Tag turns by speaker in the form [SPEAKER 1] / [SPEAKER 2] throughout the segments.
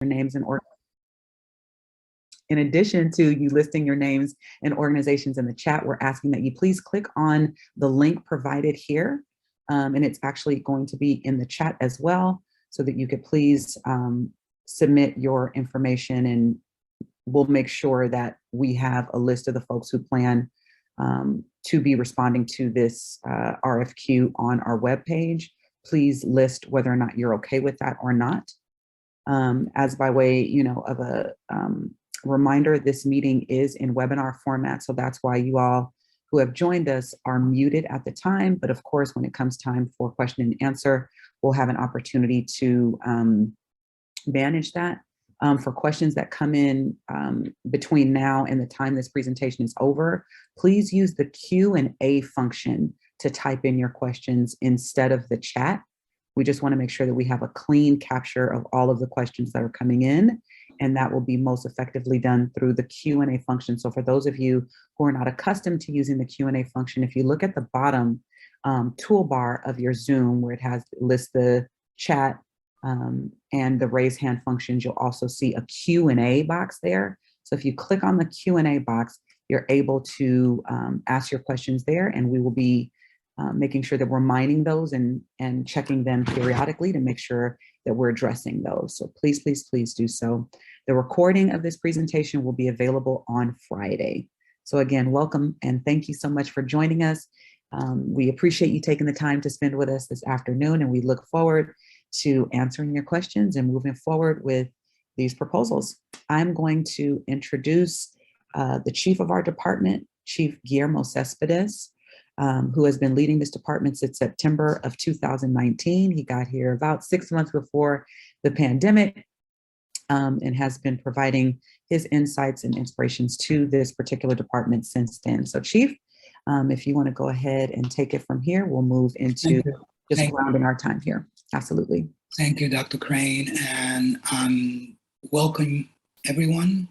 [SPEAKER 1] your names and in addition to you listing your names and organizations in the chat, we're asking that you please click on the link provided here. And it's actually going to be in the chat as well, so that you could please submit your information, and we'll make sure that we have a list of the folks who plan to be responding to this RFQ on our webpage. Please list whether or not you're okay with that or not. As by way, of a reminder, this meeting is in webinar format, so that's why you all who have joined us are muted at the time. But of course, when it comes time for question and answer, we'll have an opportunity to manage that. For questions that come in between now and the time this presentation is over, please use the Q&A function to type in your questions instead of the chat. We just want to make sure that we have a clean capture of all of the questions that are coming in, and that will be most effectively done through the Q&A function. So for those of you who are not accustomed to using the Q&A function, if you look at the bottom toolbar of your Zoom where it lists the chat and the raise hand functions, you'll also see a Q&A box there. So if you click on the Q&A box, you're able to ask your questions there, and we will be making sure that we're mining those and checking them periodically to make sure that we're addressing those. So please, please, please do so. The recording of this presentation will be available on Friday. So again, welcome and thank you so much for joining us. We appreciate you taking the time to spend with us this afternoon, and we look forward to answering your questions and moving forward with these proposals. I'm going to introduce the chief of our department, Chief Guillermo Cespedes, who has been leading this department since September of 2019. He got here about 6 months before the pandemic and has been providing his insights and inspirations to this particular department since then. So Chief, if you want to go ahead and take it from here, we'll move into just rounding our time here. Absolutely.
[SPEAKER 2] Thank you, Dr. Crane, and welcome everyone.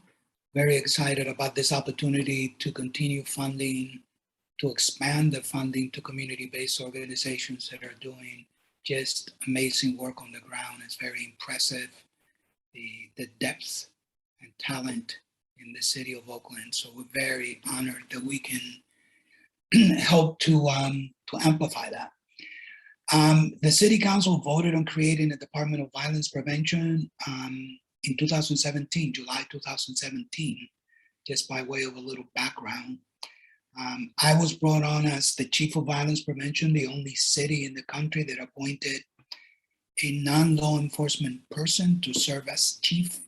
[SPEAKER 2] Very excited about this opportunity to continue funding, to expand the funding to community-based organizations that are doing just amazing work on the ground. It's very impressive, the depth and talent in the city of Oakland. So we're very honored that we can help to amplify that. The City Council voted on creating a Department of Violence Prevention in 2017, July 2017, just by way of a little background. I was brought on as the Chief of Violence Prevention, the only city in the country that appointed a non-law enforcement person to serve as chief.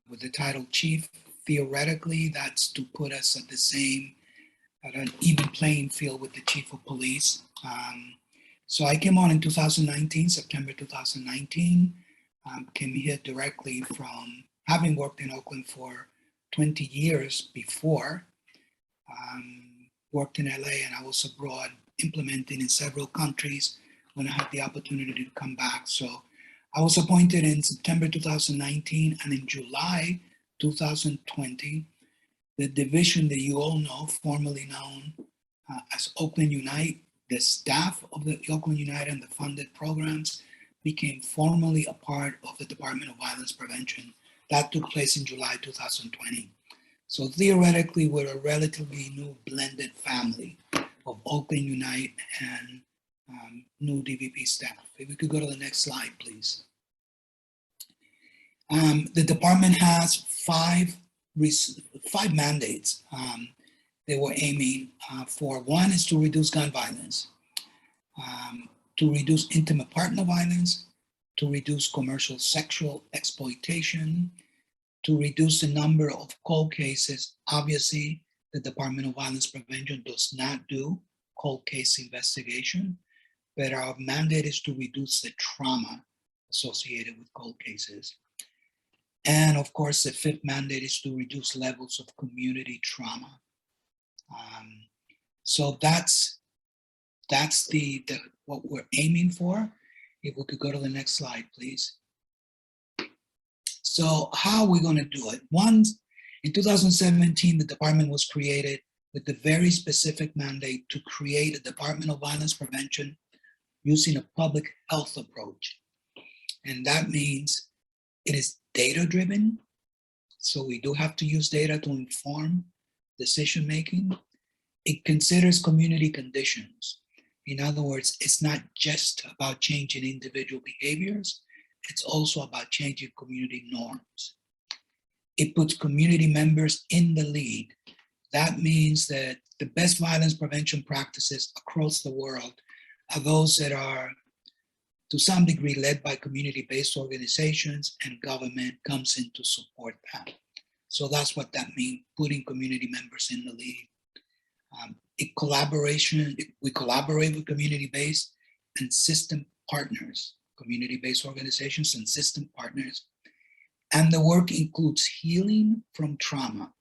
[SPEAKER 2] With the title chief, theoretically, that's to put us at an even playing field with the chief of police. So I came on in 2019, September 2019, came here directly from having worked in Oakland for 20 years before, worked in LA, and I was abroad implementing in several countries when I had the opportunity to come back. So I was appointed in September 2019, and in July 2020, the division that you all know, formerly known as Oakland Unite, the staff of the Oakland Unite and the funded programs became formally a part of the Department of Violence Prevention. That took place in July 2020. So theoretically, we're a relatively new blended family of Oakland Unite and new DVP staff. If we could go to the next slide, please. The department has five mandates they were aiming for. One is to reduce gun violence, to reduce intimate partner violence, to reduce commercial sexual exploitation, to reduce the number of cold cases. Obviously, the Department of Violence Prevention does not do cold case investigation, but our mandate is to reduce the trauma associated with cold cases. And of course, the fifth mandate is to reduce levels of community trauma. So that's what we're aiming for. If we could go to the next slide, please. So how are we going to do it? Once in 2017, the department was created with the very specific mandate to create a Department of Violence Prevention using a public health approach. And that means It is data-driven, so we do have to use data to inform decision-making. It considers community conditions. In other words, it's not just about changing individual behaviors, it's also about changing community norms. It puts community members in the lead. That means that the best violence prevention practices across the world are those that are, to some degree, led by community-based organizations, and government comes in to support that. So that's what that means, putting community members in the lead. We collaborate with community-based and system partners, community-based organizations and system partners. And the work includes healing from trauma.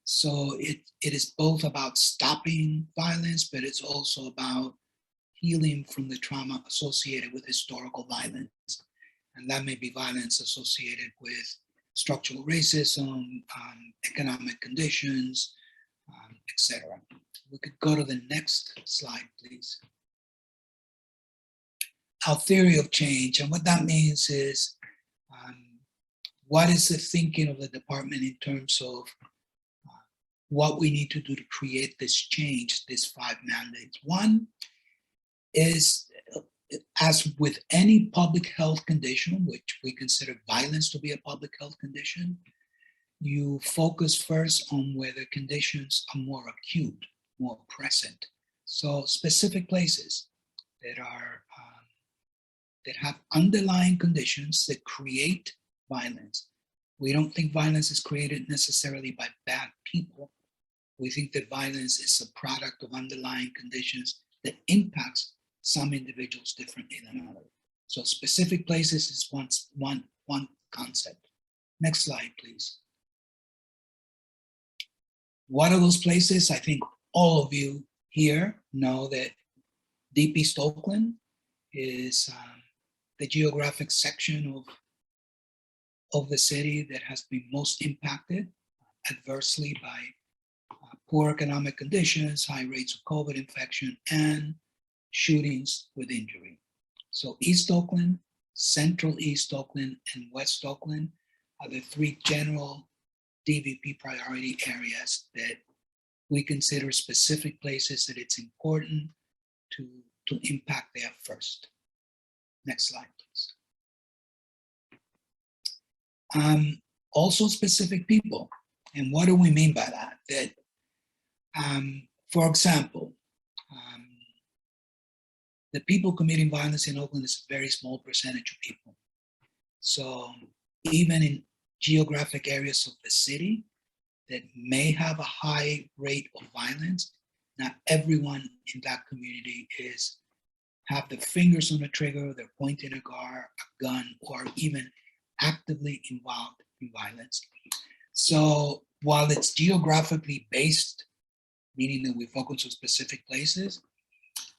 [SPEAKER 2] So it is both about stopping violence, but it's also about healing from the trauma associated with historical violence. And that may be violence associated with structural racism, economic conditions, etc. We could go to the next slide, please. Our theory of change, and what that means is, what is the thinking of the department in terms of what we need to do to create this change, these 5 mandates. One is, as with any public health condition, which we consider violence to be a public health condition, you focus first on where the conditions are more acute, more present. So specific places that are that have underlying conditions that create violence. We don't think violence is created necessarily by bad people. We think that violence is a product of underlying conditions that impacts some individuals differently than others. So specific places is one concept. Next slide, please. What are those places? I think all of you here know that Deep East Oakland is the geographic section of the city that has been most impacted adversely by poor economic conditions, high rates of COVID infection, and shootings with injury. So East Oakland, Central East Oakland, and West Oakland are the 3 general DVP priority areas that we consider specific places that it's important to impact there first. Next slide, please. Also specific people. And what do we mean by that? That, for example, the people committing violence in Oakland is a very small percentage of people. So even in geographic areas of the city that may have a high rate of violence, not everyone in that community have the fingers on the trigger, they're pointing a gun, or even actively involved in violence. So while it's geographically based, meaning that we focus on specific places,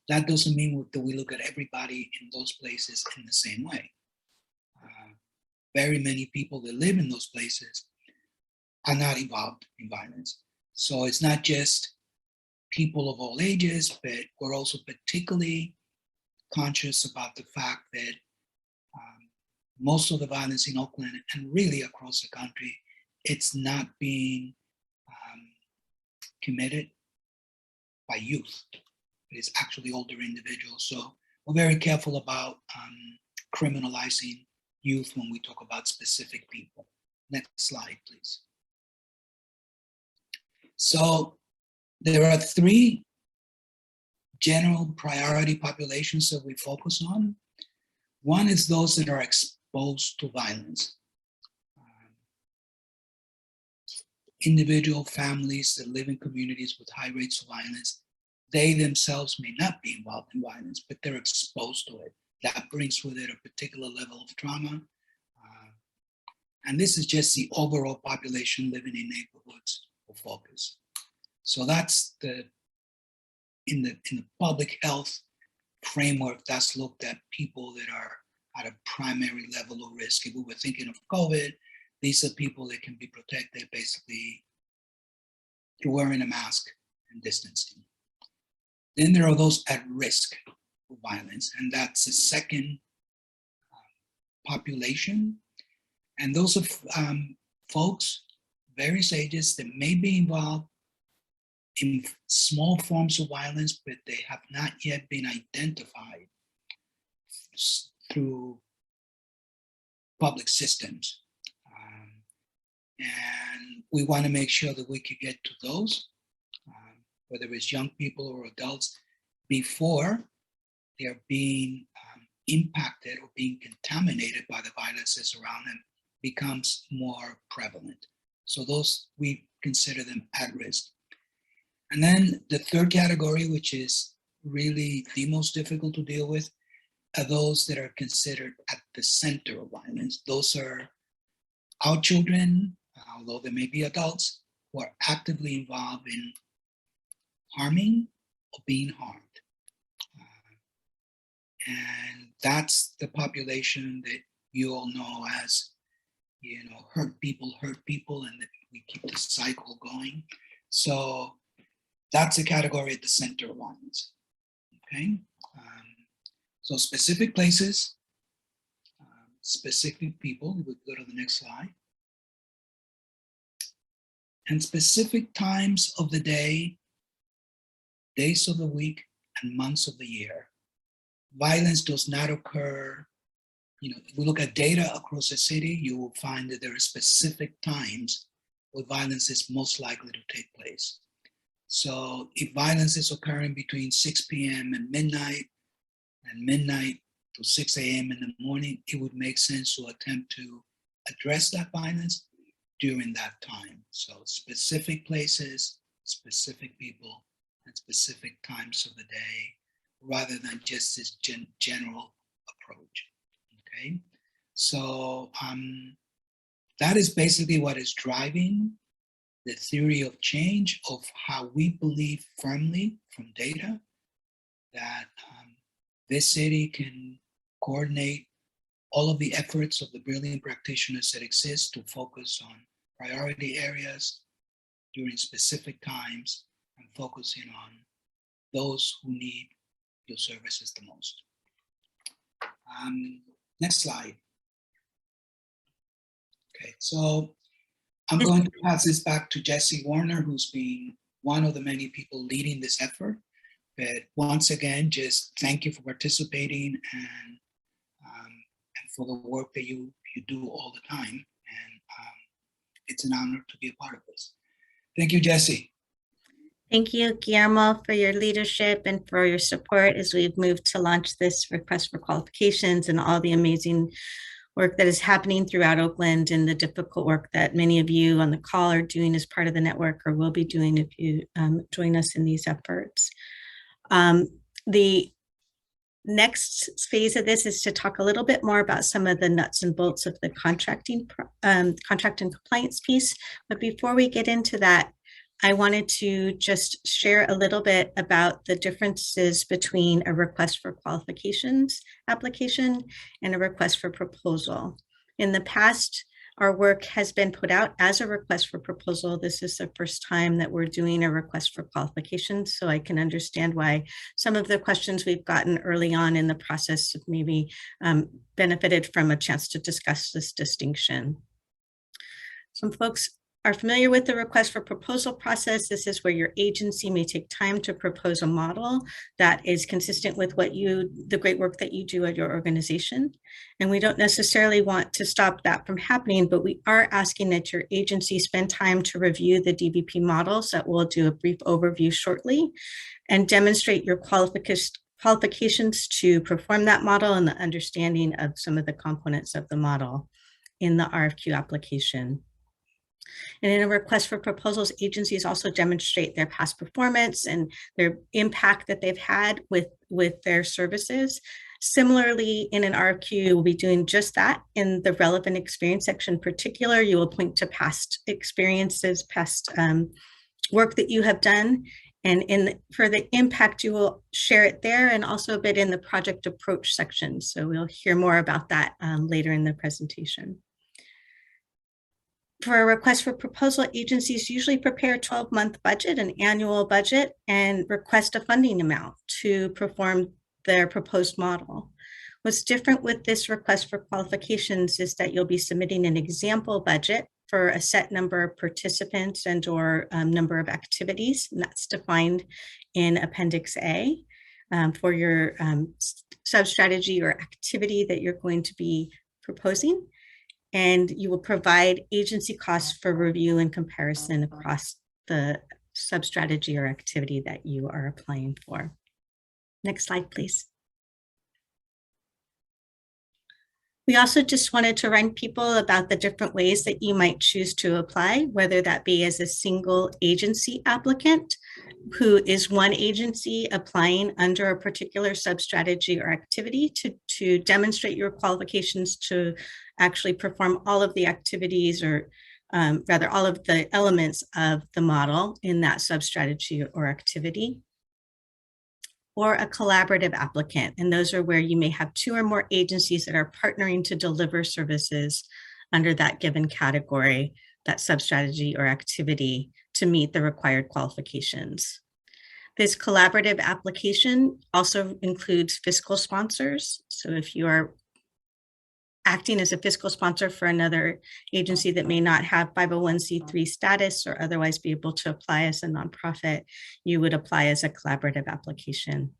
[SPEAKER 2] that doesn't mean that we look at everybody in those places in the same way. Very many people that live in those places are not involved in violence. So it's not just people of all ages, but we're also particularly conscious about the fact that most of the violence in Oakland and really across the country, it's not being committed by youth. It's actually older individuals. So we're very careful about criminalizing youth when we talk about specific people. Next slide, please. So there are 3 general priority populations that we focus on. One is those that are exposed to violence. Individual families that live in communities with high rates of violence, they themselves may not be involved in violence, but they're exposed to it. That brings with it a particular level of trauma. And this is just the overall population living in neighborhoods of focus. So that's in the public health framework, that's looked at people that are at a primary level of risk. If we were thinking of COVID, these are people that can be protected basically through wearing a mask and distancing. Then there are those at risk of violence, and that's the second population. And those are folks, various ages, that may be involved in small forms of violence, but they have not yet been identified through public systems. And we want to make sure that we can get to those, whether it's young people or adults, before they're being impacted or being contaminated by the violences around them becomes more prevalent. So those, we consider them at risk. And then the third category, which is really the most difficult to deal with, are those that are considered at the center of violence. Those are our children, although they may be adults, who are actively involved in harming or being harmed. And that's the population that you all know as, hurt people, and that we keep the cycle going. So that's a category at the center of violence, okay? So specific places, specific people, we would go to the next slide. And specific times of the day, days of the week, and months of the year. Violence does not occur, if we look at data across the city, you will find that there are specific times where violence is most likely to take place. So if violence is occurring between 6 p.m. and midnight to 6 a.m. in the morning, it would make sense to attempt to address that violence during that time. So specific places, specific people, and specific times of the day, rather than just this general approach, okay? So that is basically what is driving the theory of change, of how we believe firmly from data that this city can coordinate all of the efforts of the brilliant practitioners that exist to focus on priority areas during specific times and focusing on those who need your services the most. Next slide. Okay, so I'm going to pass this back to Jesse Warner, who's been one of the many people leading this effort. But once again, just thank you for participating and for the work that you do all the time. And it's an honor to be a part of this. Thank you, Jesse.
[SPEAKER 3] Thank you, Guillermo, for your leadership and for your support as we've moved to launch this request for qualifications and all the amazing work that is happening throughout Oakland, and the difficult work that many of you on the call are doing as part of the network, or will be doing if you join us in these efforts. The next phase of this is to talk a little bit more about some of the nuts and bolts of the contract and compliance piece. But before we get into that, I wanted to just share a little bit about the differences between a request for qualifications application and a request for proposal. In the past, our work has been put out as a request for proposal. This is the first time that we're doing a request for qualifications, so I can understand why some of the questions we've gotten early on in the process have maybe benefited from a chance to discuss this distinction. Some folks are familiar with the request for proposal process. This is where your agency may take time to propose a model that is consistent with the great work that you do at your organization. And we don't necessarily want to stop that from happening, but we are asking that your agency spend time to review the DBP models that we'll do a brief overview shortly, and demonstrate your qualifications to perform that model and the understanding of some of the components of the model in the RFQ application. And in a request for proposals, agencies also demonstrate their past performance and their impact that they've had with their services. Similarly, in an RFQ, we'll be doing just that. In the relevant experience section in particular, you will point to past experiences, past work that you have done. And for the impact, you will share it there, and also a bit in the project approach section. So we'll hear more about that later in the presentation. For a request for proposal, agencies usually prepare a 12-month budget, an annual budget, and request a funding amount to perform their proposed model. What's different with this request for qualifications is that you'll be submitting an example budget for a set number of participants and or number of activities, and that's defined in Appendix A for your sub-strategy or activity that you're going to be proposing. And you will provide agency costs for review and comparison across the sub-strategy or activity that you are applying for. Next slide, please. We also just wanted to remind people about the different ways that you might choose to apply, whether that be as a single agency applicant who is one agency applying under a particular sub-strategy or activity to demonstrate your qualifications to actually perform all of the activities or rather all of the elements of the model in that sub-strategy or activity, or a collaborative applicant. And those are where you may have two or more agencies that are partnering to deliver services under that given category, that sub-strategy or activity to meet the required qualifications. This collaborative application also includes fiscal sponsors. So if you are acting as a fiscal sponsor for another agency that may not have 501c3 status or otherwise be able to apply as a nonprofit, you would apply as a collaborative application.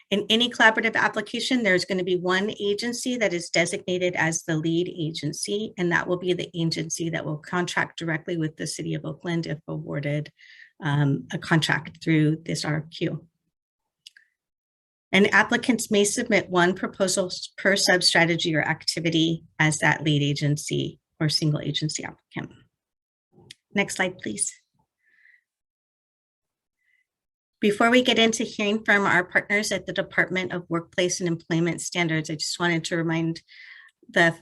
[SPEAKER 3] In any collaborative application, there's going to be one agency that is designated as the lead agency, and that will be the agency that will contract directly with the City of Oakland if awarded a contract through this RFQ. And applicants may submit one proposal per sub-strategy or activity as that lead agency or single agency applicant. Next slide, please. Before we get into hearing from our partners at the Department of Workplace and Employment Standards, I just wanted to remind the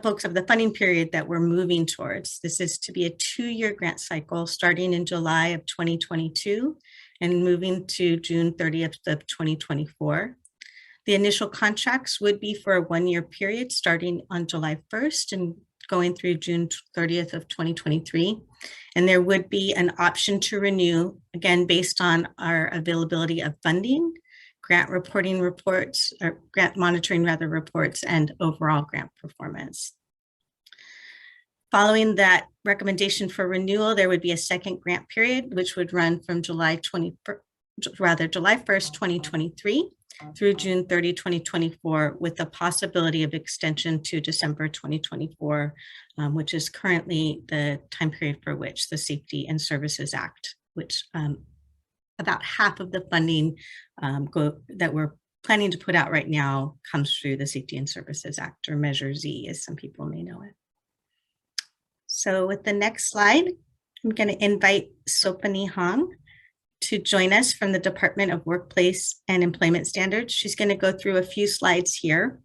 [SPEAKER 3] folks of the funding period that we're moving towards. This is to be a 2-year grant cycle starting in July of 2022 and moving to June 30th of 2024. The initial contracts would be for a 1-year period starting on July 1st and going through June 30th of 2023. And there would be an option to renew, again, based on our availability of funding, grant reporting reports, or grant monitoring rather reports, and overall grant performance. Following that recommendation for renewal, there would be a second grant period, which would run from July 1st, 2023 through June 30, 2024, with the possibility of extension to December 2024, which is currently the time period for which the Safety and Services Act, which about half of the funding that we're planning to put out right now comes through the Safety and Services Act, or Measure Z, as some people may know it. So with the next slide, I'm going to invite Sopani Hong to join us from the Department of Workplace and Employment Standards. She's going to go through a few slides here.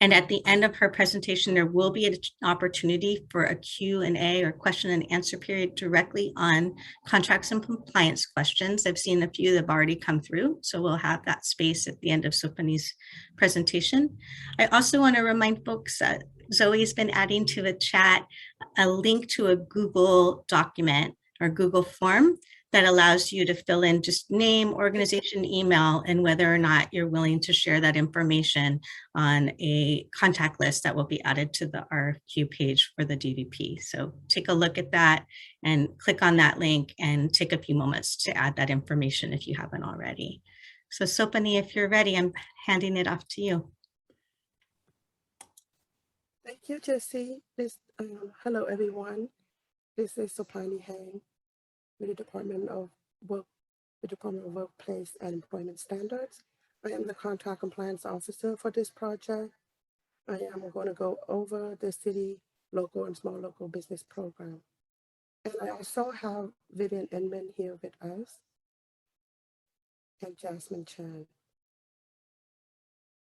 [SPEAKER 3] And at the end of her presentation, there will be an opportunity for a Q&A or question and answer period directly on contracts and compliance questions. I've seen a few that have already come through, so we'll have that space at the end of Sopani's presentation. I also want to remind folks that Zoe's been adding to the chat a link to a Google document or Google form that allows you to fill in just name, organization, email, and whether or not you're willing to share that information on a contact list that will be added to the RFQ page for the DVP. So take a look at that and click on that link and take a few moments to add that information if you haven't already. So Sopani, if you're ready, I'm handing it off to you.
[SPEAKER 4] Thank you, Jessie. Hello, everyone. This is Sopani Hang with the Department of Workplace and Employment Standards. I am the Contract Compliance Officer for this project. I am going to go over the city, local, and small local business program. And I also have Vivian Inman here with us and Jasmine Chan.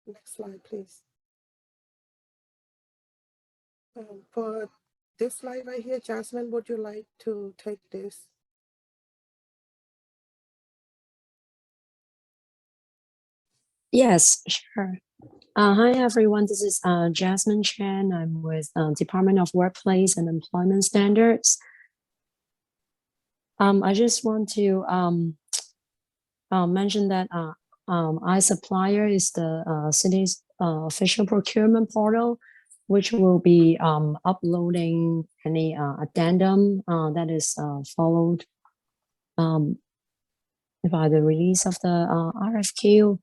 [SPEAKER 4] Next slide, please. For this slide right here, Jasmine, would you like to take this?
[SPEAKER 5] Yes, sure. Hi, everyone. This is Jasmine Chan. I'm with Department of Workplace and Employment Standards. I just want to mention that iSupplier is the city's official procurement portal, which will be uploading any addendum that is followed by the release of the RFQ.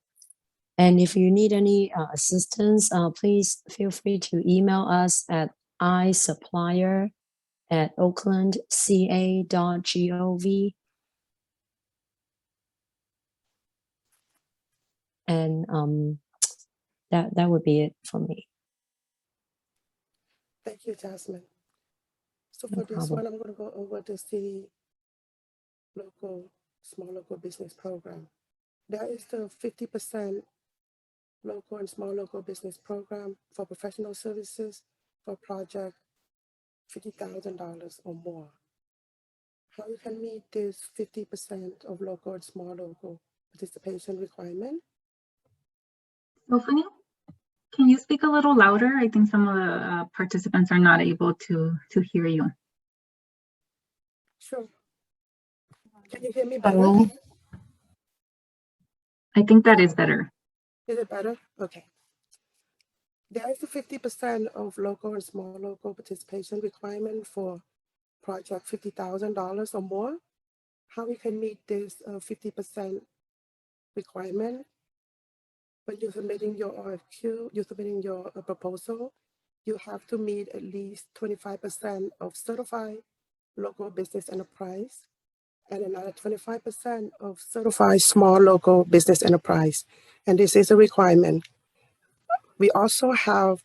[SPEAKER 5] And if you need any assistance, please feel free to email us at isupplier@oaklandca.gov. And that would be it for me.
[SPEAKER 4] Thank you, Jasmine. So
[SPEAKER 5] No
[SPEAKER 4] for this
[SPEAKER 5] problem.
[SPEAKER 4] one, I'm going to go over the city small local business program. There is the 50% local and small local business program for professional services for project $50,000 or more. How you can meet this 50% of local and small local participation requirement?
[SPEAKER 6] Stephanie, can you speak a little louder? I think some of the participants are not able to hear you.
[SPEAKER 4] Sure. Can you hear me better?
[SPEAKER 6] Hello? I think that is better.
[SPEAKER 4] Is it better? Okay. There is a 50% of local and small local participation requirement for project $50,000 or more. How we can meet this 50% requirement? When you're submitting your RFQ, you're submitting your proposal, you have to meet at least 25% of certified local business enterprise and another 25% of certified small local business enterprise. And this is a requirement. We also have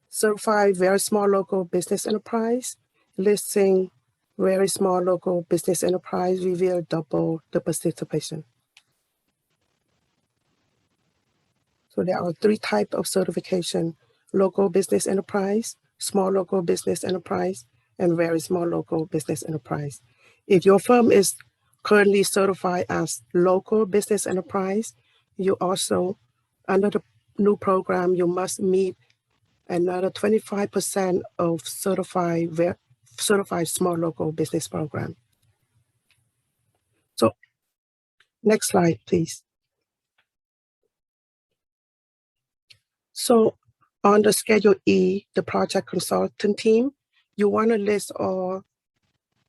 [SPEAKER 4] certified very small local business enterprise, listing very small local business enterprise, we will double the participation. So there are 3 types of certification: local business enterprise, small local business enterprise, and very small local business enterprise. If your firm is currently certified as local business enterprise, you also, under the new program, you must meet another 25% of certified small local business program. So next slide, please. So on the Schedule E, the project consultant team, you want to list all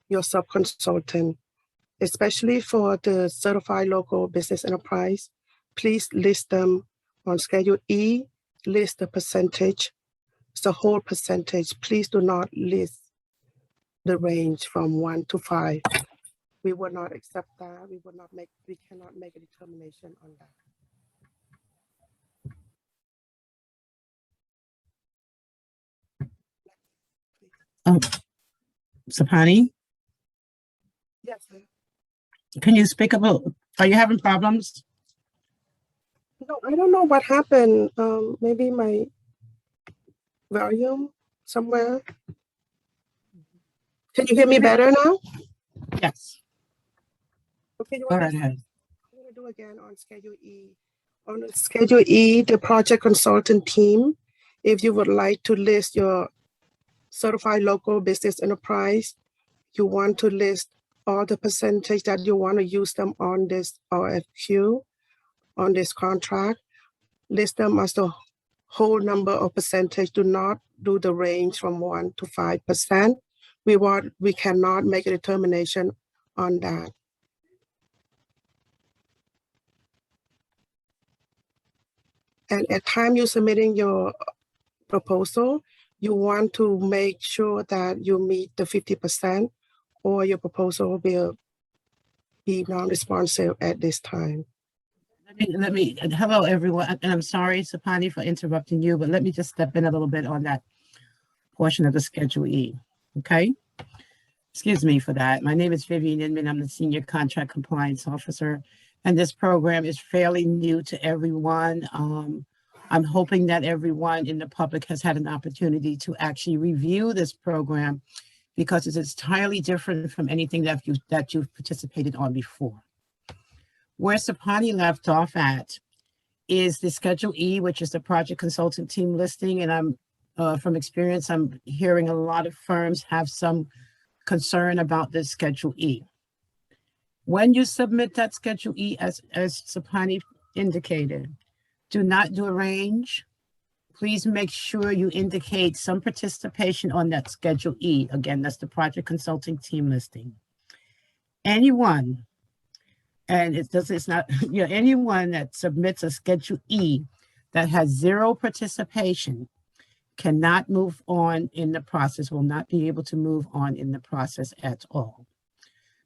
[SPEAKER 4] your sub-consultant, especially for the certified local business enterprise. Please list them on Schedule E, list the percentage. It's the whole percentage. Please do not list the range from 1 to 5. We will not accept that. We cannot make a determination on that.
[SPEAKER 7] Sapani,
[SPEAKER 4] Yes, sir.
[SPEAKER 7] can you speak about, are you having problems?
[SPEAKER 4] No, I don't know what happened. Maybe my volume somewhere. Can you hear me better now?
[SPEAKER 7] Yes.
[SPEAKER 4] Okay, you
[SPEAKER 7] Go
[SPEAKER 4] want
[SPEAKER 7] right
[SPEAKER 4] me
[SPEAKER 7] ahead.
[SPEAKER 4] I'm going to do again on Schedule E. On Schedule E, the project consultant team, if you would like to list your certified local business enterprise, you want to list all the percentage that you want to use them on this RFQ, on this contract, list them as the whole number of percentage. Do not do the range from 1 to 5%. We cannot make a determination on that. And at time you're submitting your proposal, you want to make sure that you meet the 50% or your proposal will be non-responsive at this time.
[SPEAKER 7] Hello everyone, and I'm sorry, Sapani, for interrupting you, but let me just step in a little bit on that portion of the Schedule E, okay? Excuse me for that. My name is Vivian Inman. I'm the Senior Contract Compliance Officer, and this program is fairly new to everyone. I'm hoping that everyone in the public has had an opportunity to actually review this program because it's entirely different from anything that you've participated on before. Where Sapani left off at is the Schedule E, which is the project consultant team listing. And I'm from experience, I'm hearing a lot of firms have some concern about this Schedule E. When you submit that Schedule E, as Sapani indicated. Do not do a range. Please make sure you indicate some participation on that Schedule E. Again, that's the project consulting team listing. Anyone, and it's not, anyone that submits a Schedule E that has 0 participation cannot move on in the process, will not be able to move on in the process at all.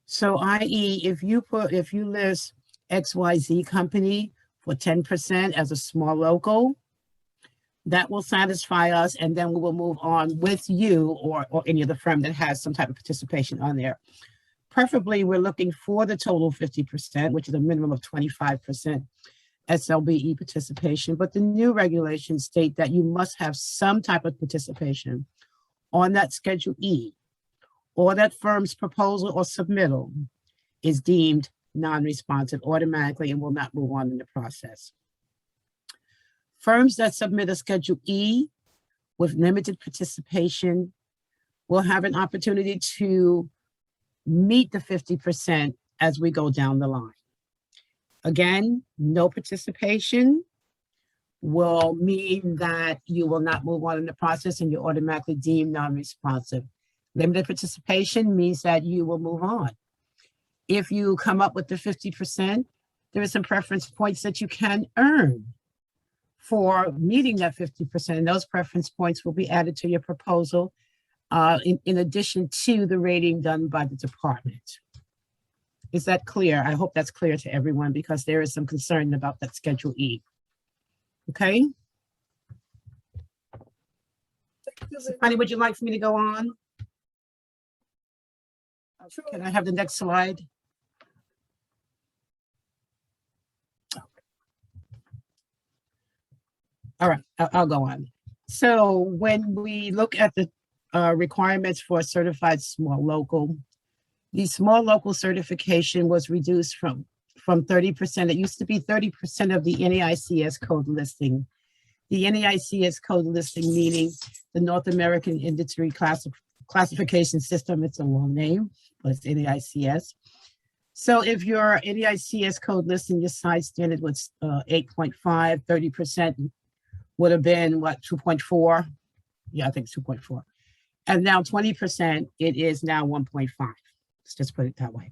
[SPEAKER 7] So i.e., if you list XYZ company for 10% as a small local, that will satisfy us, and then we will move on with you or any other firm that has some type of participation on there. Preferably, we're looking for the total 50%, which is a minimum of 25% SLBE participation, but the new regulations state that you must have some type of participation on that Schedule E, or that firm's proposal or submittal is deemed non-responsive automatically and will not move on in the process. Firms that submit a Schedule E with limited participation will have an opportunity to meet the 50% as we go down the line. Again, no participation will mean that you will not move on in the process and you're automatically deemed non-responsive. Limited participation means that you will move on. If you come up with the 50%, there are some preference points that you can earn for meeting that 50%, and those preference points will be added to your proposal in addition to the rating done by the department. Is that clear? I hope that's clear to everyone because there is some concern about that Schedule E. Okay? Honey, would you like for me to go on?
[SPEAKER 4] Sure.
[SPEAKER 7] Can I have the next slide? All right, I'll go on. So when we look at the requirements for a certified small local, the small local certification was reduced from 30%. It used to be 30% of the NAICS code listing. The NAICS code listing meaning the North American Industry Classification System. It's a long name, but it's NAICS. So if your NAICS code listing, your size standard was 8.5, 30% would have been what, 2.4? Yeah, I think 2.4. And now 20%, it is now 1.5. Let's just put it that way.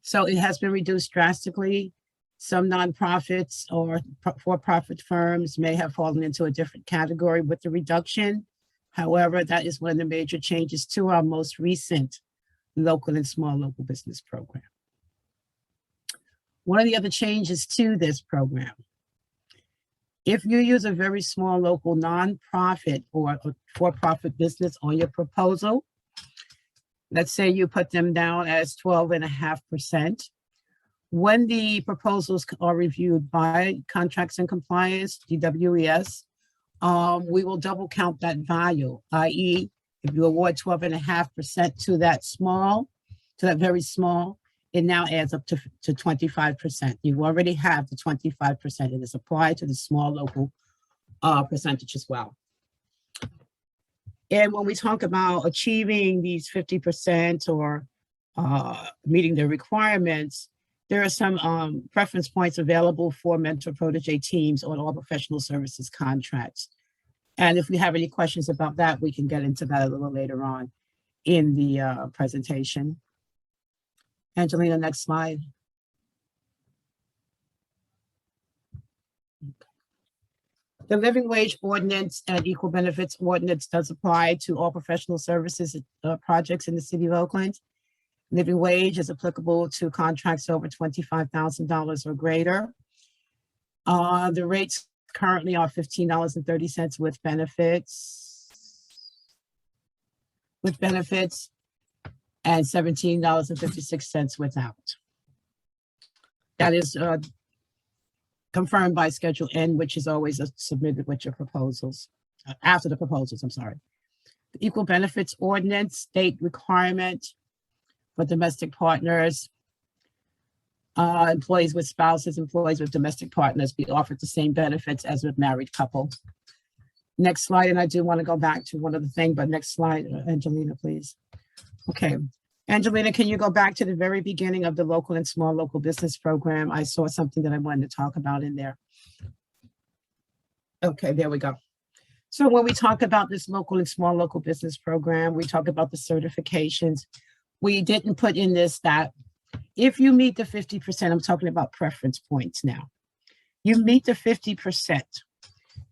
[SPEAKER 7] So it has been reduced drastically. Some nonprofits or for-profit firms may have fallen into a different category with the reduction. However, that is one of the major changes to our most recent local and small local business program. One of the other changes to this program, if you use a very small local nonprofit or a for-profit business on your proposal, let's say you put them down as 12.5%. When the proposals are reviewed by Contracts and Compliance, DWES, we will double count that value, i.e., if you award 12.5% to that very small, it now adds up to 25%. You already have the 25%. It is applied to the small local percentage as well. And when we talk about achieving these 50% or meeting the requirements, there are some preference points available for mentor-protege teams on all professional services contracts. And if we have any questions about that, we can get into that a little later on in the presentation. Angelina, next slide. The Living Wage Ordinance and Equal Benefits Ordinance does apply to all professional services projects in the city of Oakland. Living wage is applicable to contracts over $25,000 or greater. The rates currently are $15.30 with benefits, and $17.56 without. That is confirmed by Schedule N, which is always submitted with your proposals, after the proposals, I'm sorry. The Equal Benefits Ordinance state requirement for domestic partners, employees with spouses, employees with domestic partners be offered the same benefits as with married couple. Next slide, and I do want to go back to one other thing, but next slide, Angelina, please. Okay, Angelina, can you go back to the very beginning of the local and small local business program? I saw something that I wanted to talk about in there. Okay, there we go. So when we talk about this local and small local business program, we talk about the certifications. We didn't put in this that if you meet the 50%, I'm talking about preference points now. You meet the 50%,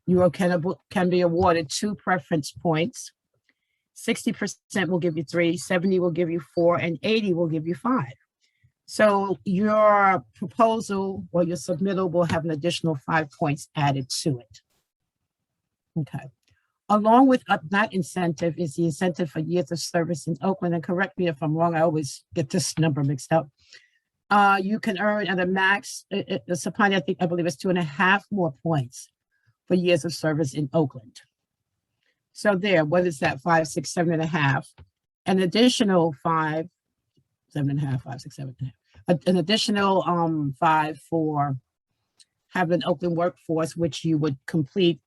[SPEAKER 7] you can be awarded 2 preference points. 60% will give you 3, 70 will give you 4, and 80 will give you 5. So your proposal or your submittal will have an additional 5 points added to it. Okay. Along with that incentive is the incentive for years of service in Oakland. And correct me if I'm wrong, I always get this number mixed up. You can earn at a max, Sapani, I believe it's 2.5 more points for years of service in Oakland. So there, what is that? 5, 6, 7.5. An additional 5, 7.5, 5, 6, 7.5. An additional 5 for having an Oakland workforce, which you would complete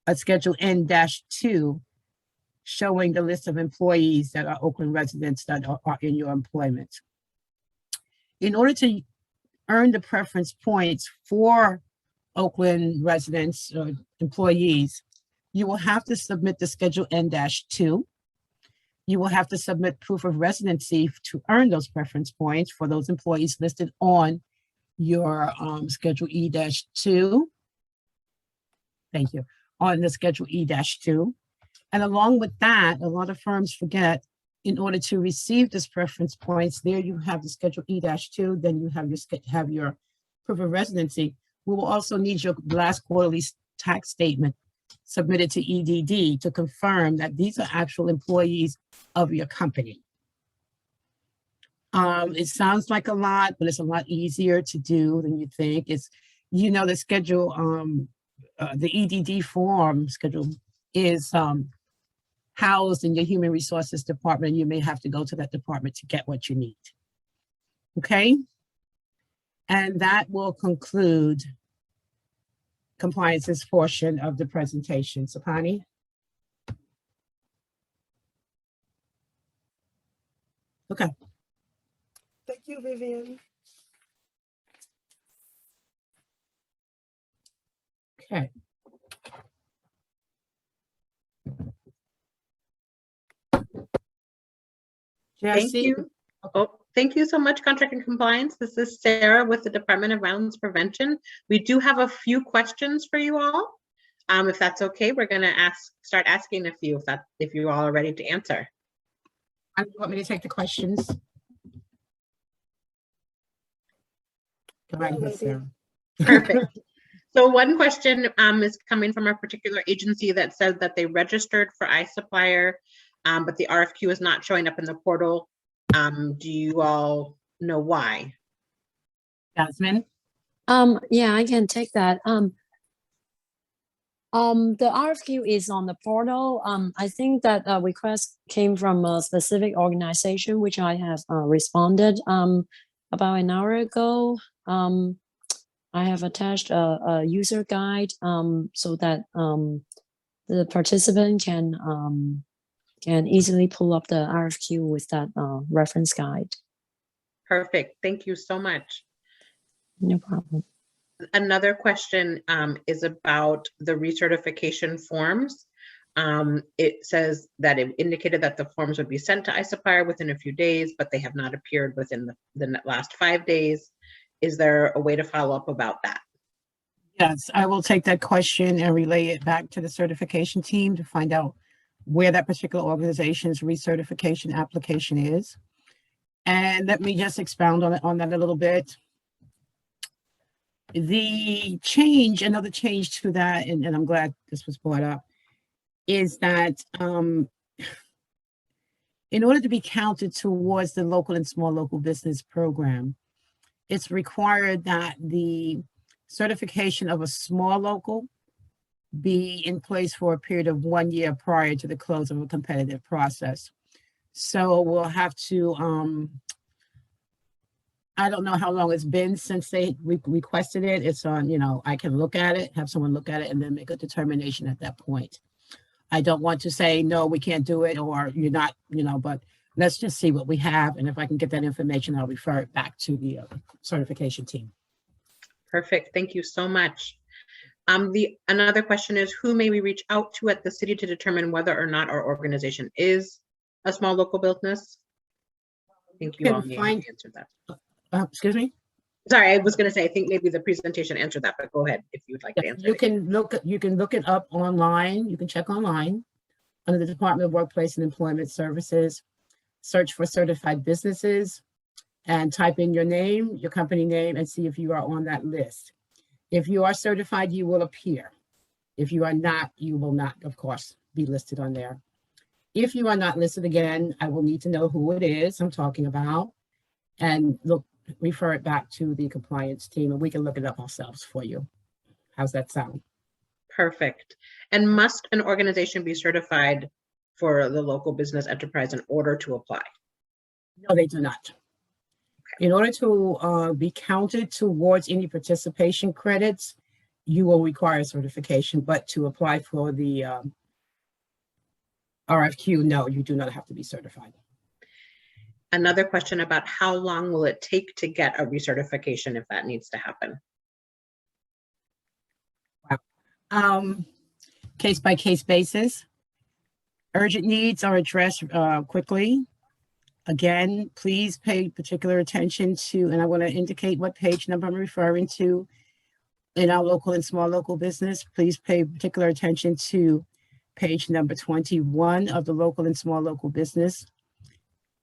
[SPEAKER 7] a Schedule N-2 showing the list of employees that are Oakland residents that are in your employment. In order to earn the preference points for Oakland residents or employees, you will have to submit the Schedule N-2. You will have to submit proof of residency to earn those preference points for those employees listed on your Schedule E-2. Thank you. On the Schedule E-2. And along with that, a lot of firms forget, in order to receive this preference points, there you have the Schedule E-2, then you have your proof of residency. We will also need your last quarterly tax statement submitted to EDD to confirm that these are actual employees of your company. It sounds like a lot, but it's a lot easier to do than you think. It's, you know, the schedule, the EDD form schedule is housed in your human resources department. You may have to go to that department to get what you need. Okay. And that will conclude compliance's portion of the presentation. Sapani? Okay.
[SPEAKER 4] Thank you, Vivian.
[SPEAKER 7] Okay.
[SPEAKER 8] Thank
[SPEAKER 7] Jessie?
[SPEAKER 8] you. Oh, thank you so much, Contract and Compliance. This is Sarah with the Department of Violence Prevention. We do have a few questions for you all. If that's okay, we're going to start asking a few if you all are ready to answer.
[SPEAKER 7] You want me to take the questions? Go right ahead, Sarah.
[SPEAKER 8] Perfect. So one question is coming from a particular agency that said that they registered for iSupplier, but the RFQ is not showing up in the portal. Do you all know why?
[SPEAKER 7] Jasmine?
[SPEAKER 5] Yeah, I can take that. The RFQ is on the portal. I think that request came from a specific organization, which I have responded about an hour ago. I have attached a user guide so that the participant can easily pull up the RFQ with that reference guide. Perfect.
[SPEAKER 8] Thank you so much.
[SPEAKER 5] No problem.
[SPEAKER 8] Another question is about the recertification forms. It says that it indicated that the forms would be sent to iSupplier within a few days, but they have not appeared within the last 5 days. Is there a way to follow up about that?
[SPEAKER 7] Yes, I will take that question and relay it back to the certification team to find out where that particular organization's recertification application is. And let me just expound on that a little bit. The change, another change to that, and I'm glad this was brought up, is that in order to be counted towards the local and small local business program, it's required that the certification of a small local be in place for a period of 1 year prior to the close of a competitive process. So we'll have to, I don't know how long it's been since they requested it. It's on, I can look at it, have someone look at it, and then make a determination at that point. I don't want to say, no, we can't do it, or you're not, but let's just see what we have. And if I can get that information, I'll refer it back to the certification team.
[SPEAKER 8] Perfect. Thank you so much. Another question is, who may we reach out to at the city to determine whether or not our organization is a small local business? I think you all may have answered that.
[SPEAKER 7] Excuse me?
[SPEAKER 8] Sorry, I was going to say, I think maybe the presentation answered that, but go ahead if you would like to answer.
[SPEAKER 7] You can look it up online. You can check online under the Department of Workplace and Employment Services, search for certified businesses and type in your name, your company name, and see if you are on that list. If you are certified, you will appear. If you are not, you will not, of course, be listed on there. If you are not listed again, I will need to know who it is I'm talking about and refer it back to the compliance team, and we can look it up ourselves for you. How's that sound?
[SPEAKER 8] Perfect. And must an organization be certified for the local business enterprise in order to apply?
[SPEAKER 7] No, they do not. In order to be counted towards any participation credits, you will require certification, but to apply for the RFQ, no, you do not have to be certified.
[SPEAKER 8] Another question about how long will it take to get a recertification if that needs to happen?
[SPEAKER 7] Wow. Case by case basis. Urgent needs are addressed quickly. Again, please pay particular attention to, and I want to indicate what page number I'm referring to in our local and small local business. Please pay particular attention to page number 21 of the local and small local business,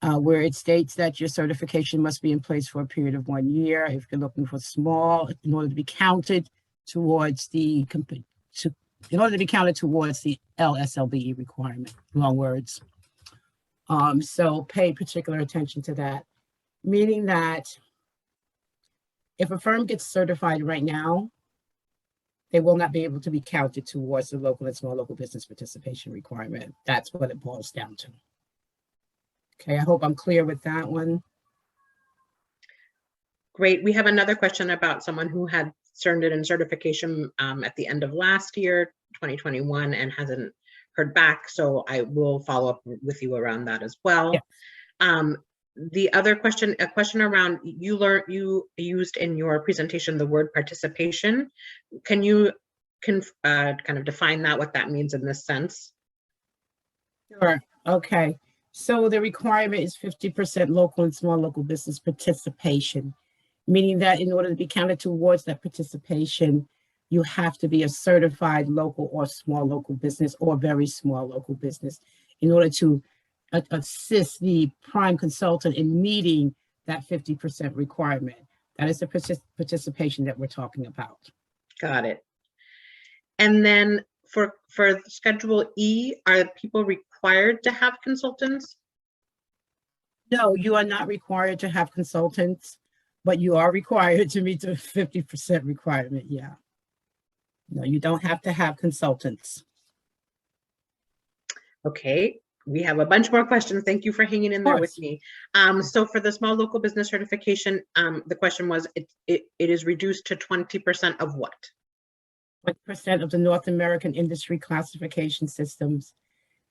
[SPEAKER 7] where it states that your certification must be in place for a period of 1 year. If you're looking for small, in order to be counted towards the LSLBE requirement, long words. So pay particular attention to that, meaning that if a firm gets certified right now, they will not be able to be counted towards the local and small local business participation requirement. That's what it boils down to. Okay, I hope I'm clear with that one.
[SPEAKER 8] Great. We have another question about someone who had turned in certification at the end of last year, 2021, and hasn't heard back. So I will follow up with you around that as well. Yeah. The other question, a question around you used in your presentation the word participation. Can you kind of define that, what that means in this sense?
[SPEAKER 7] Sure. Okay. So the requirement is 50% local and small local business participation, meaning that in order to be counted towards that participation, you have to be a certified local or small local business or very small local business in order to assist the prime consultant in meeting that 50% requirement. That is the participation that we're talking about.
[SPEAKER 8] Got it. And then for Schedule E, are people required to have consultants?
[SPEAKER 7] No, you are not required to have consultants, but you are required to meet the 50% requirement, yeah. No, you don't have to have consultants. Okay.
[SPEAKER 8] We have a bunch more questions. Thank you for hanging in there with me. So for the small local business certification, the question was, it is reduced to 20% of what?
[SPEAKER 7] 20% of the North American industry classification systems.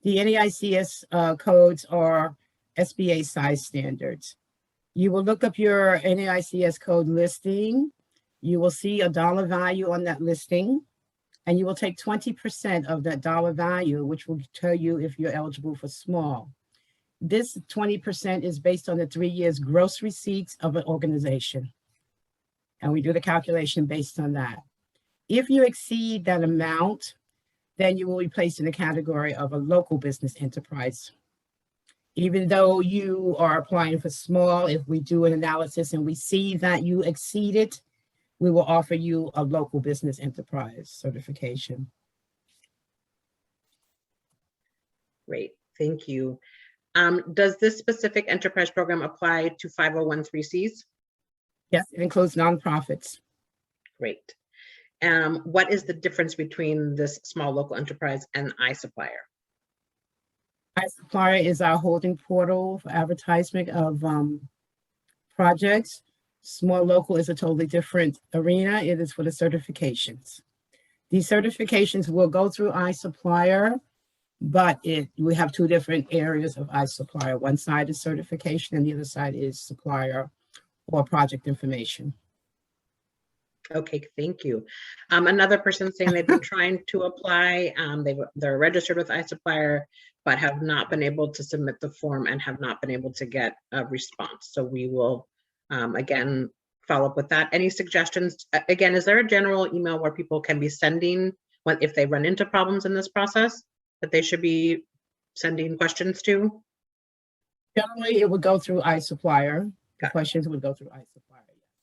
[SPEAKER 7] The NAICS codes are SBA size standards. You will look up your NAICS code listing. You will see a dollar value on that listing, and you will take 20% of that dollar value, which will tell you if you're eligible for small. This 20% is based on the 3 years gross receipts of an organization. And we do the calculation based on that. If you exceed that amount, then you will be placed in the category of a local business enterprise. Even though you are applying for small, if we do an analysis and we see that you exceed it, we will offer you a local business enterprise certification.
[SPEAKER 8] Great, thank you. Does this specific enterprise program apply to 501(c)(3)s?
[SPEAKER 7] Yes, it includes nonprofits.
[SPEAKER 8] Great. What is the difference between this small local enterprise and iSupplier?
[SPEAKER 7] iSupplier is our holding portal for advertisement of projects. Small local is a totally different arena. It is for the certifications. These certifications will go through iSupplier, but we have two different areas of iSupplier. One side is certification and the other side is supplier or project information.
[SPEAKER 8] Okay, thank you. Another person saying they've been trying to apply. They're registered with iSupplier, but have not been able to submit the form and have not been able to get a response. So we will, again, follow up with that. Any suggestions? Again, is there a general email where people can be sending, if they run into problems in this process, that they should be sending questions to?
[SPEAKER 7] Generally, it would go through iSupplier. The
[SPEAKER 8] Okay.
[SPEAKER 7] questions would go through iSupplier.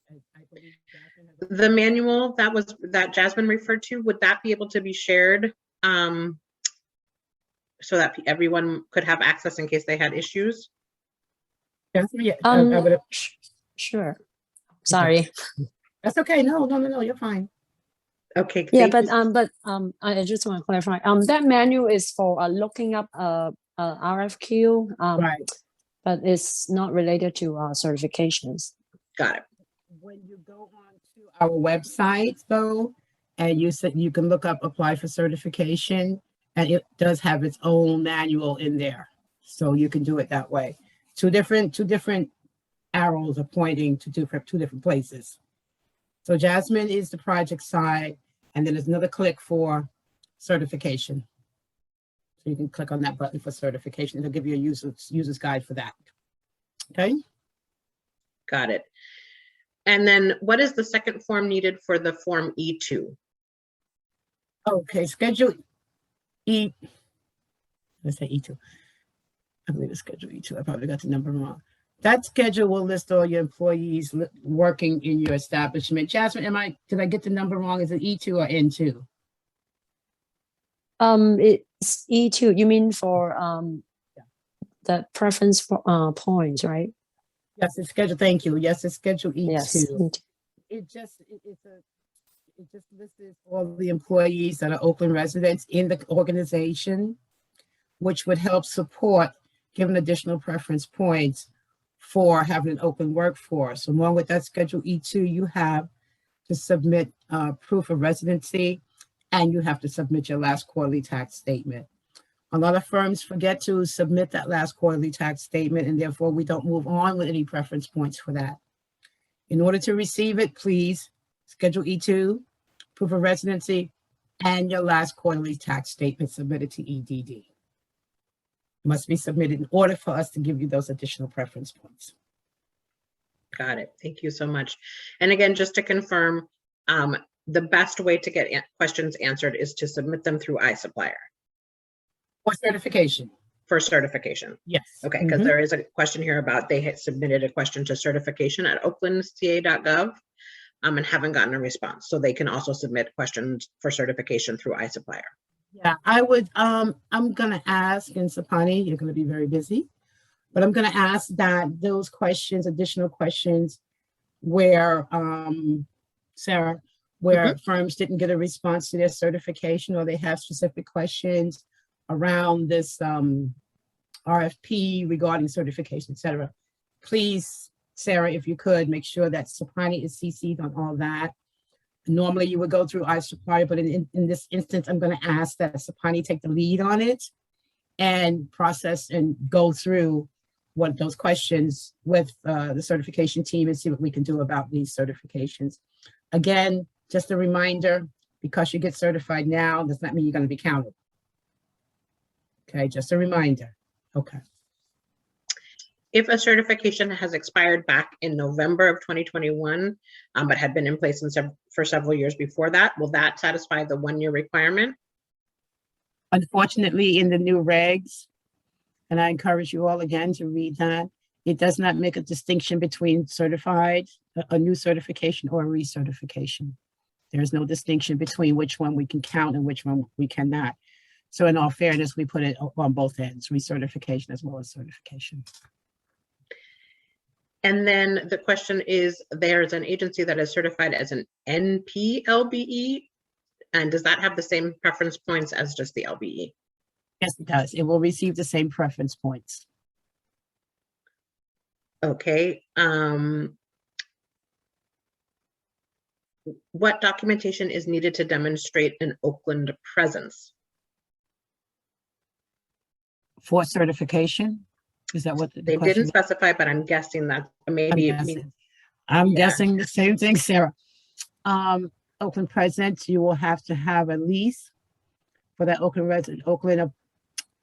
[SPEAKER 7] I believe Jasmine has a-
[SPEAKER 8] The manual that Jasmine referred to, would that be able to be shared so that everyone could have access in case they had issues?
[SPEAKER 7] Jasmine, yeah, I would-
[SPEAKER 5] Sure. Sorry.
[SPEAKER 7] That's okay. No, you're fine.
[SPEAKER 8] Okay.
[SPEAKER 5] Yeah,
[SPEAKER 8] thank you.
[SPEAKER 5] but I just want to clarify. That manual is for looking up RFQ.
[SPEAKER 7] Right.
[SPEAKER 5] But it's not related to certifications.
[SPEAKER 8] Got it.
[SPEAKER 7] When you go on to our website though, and you said you can look up apply for certification, and it does have its own manual in there. So you can do it that way. Two different arrows are pointing to two different places. So Jasmine is the project side, and then there's another click for certification. So you can click on that button for certification. It'll give you a user's guide for that. Okay.
[SPEAKER 8] Got it. And then what is the second form needed for the form E2?
[SPEAKER 7] Okay, schedule E. Let's say E2. I believe it's schedule E2. I probably got the number wrong. That schedule will list all your employees working in your establishment. Jasmine, did I get the number wrong? Is it E2 or N2?
[SPEAKER 5] It's E2. You mean for the preference for points, right?
[SPEAKER 7] Yes, it's scheduled. Thank you. Yes, it's schedule E2.
[SPEAKER 5] Yes.
[SPEAKER 7] It just lists all the employees that are Oakland residents in the organization, which would help support giving additional preference points for having an open workforce. Along with that schedule E2, you have to submit proof of residency, and you have to submit your last quarterly tax statement. A lot of firms forget to submit that last quarterly tax statement, and therefore we don't move on with any preference points for that. In order to receive it, please schedule E2, proof of residency, and your last quarterly tax statement submitted to EDD. Must be submitted in order for us to give you those additional preference points.
[SPEAKER 8] Got it. Thank you so much. And again, just to confirm, the best way to get questions answered is to submit them through iSupplier.
[SPEAKER 7] For certification.
[SPEAKER 8] For certification.
[SPEAKER 7] Yes.
[SPEAKER 8] Okay, because there is a question here about they had submitted a question to certification at oaklandca.gov and haven't gotten a response. So they can also submit questions for certification through iSupplier.
[SPEAKER 7] Yeah, I would, I'm gonna ask, and Sapani, you're gonna be very busy, but I'm gonna ask that those questions, additional questions where, Sarah, where firms didn't get a response to their certification, or they have specific questions around this RFP regarding certification, et cetera. Please, Sarah, if you could, make sure that Sapani is CC'd on all that. Normally you would go through iSupplier, but in this instance, I'm going to ask that Sapani take the lead on it and process and go through what those questions with the certification team and see what we can do about these certifications. Again, just a reminder, because you get certified now, does not mean you're going to be counted. Okay, just a reminder. Okay.
[SPEAKER 8] If a certification has expired back in November of 2021, but had been in place for several years before that, will that satisfy the 1-year requirement?
[SPEAKER 7] Unfortunately, in the new regs, and I encourage you all again to read that, it does not make a distinction between certified, a new certification, or a recertification. There is no distinction between which one we can count and which one we cannot. So in all fairness, we put it on both ends, recertification as well as certification.
[SPEAKER 8] And then the question is, there's an agency that is certified as an NP-LBE, and does that have the same preference points as just the LBE?
[SPEAKER 7] Yes, it does. It will receive the same preference points.
[SPEAKER 8] Okay. What documentation is needed to demonstrate an Oakland presence?
[SPEAKER 7] For certification? Is that what the
[SPEAKER 8] They
[SPEAKER 7] question
[SPEAKER 8] didn't
[SPEAKER 7] is?
[SPEAKER 8] specify, but I'm guessing that maybe it means
[SPEAKER 7] I'm
[SPEAKER 8] Yeah.
[SPEAKER 7] guessing the same thing, Sarah. Oakland presence, you will have to have a lease for that Oakland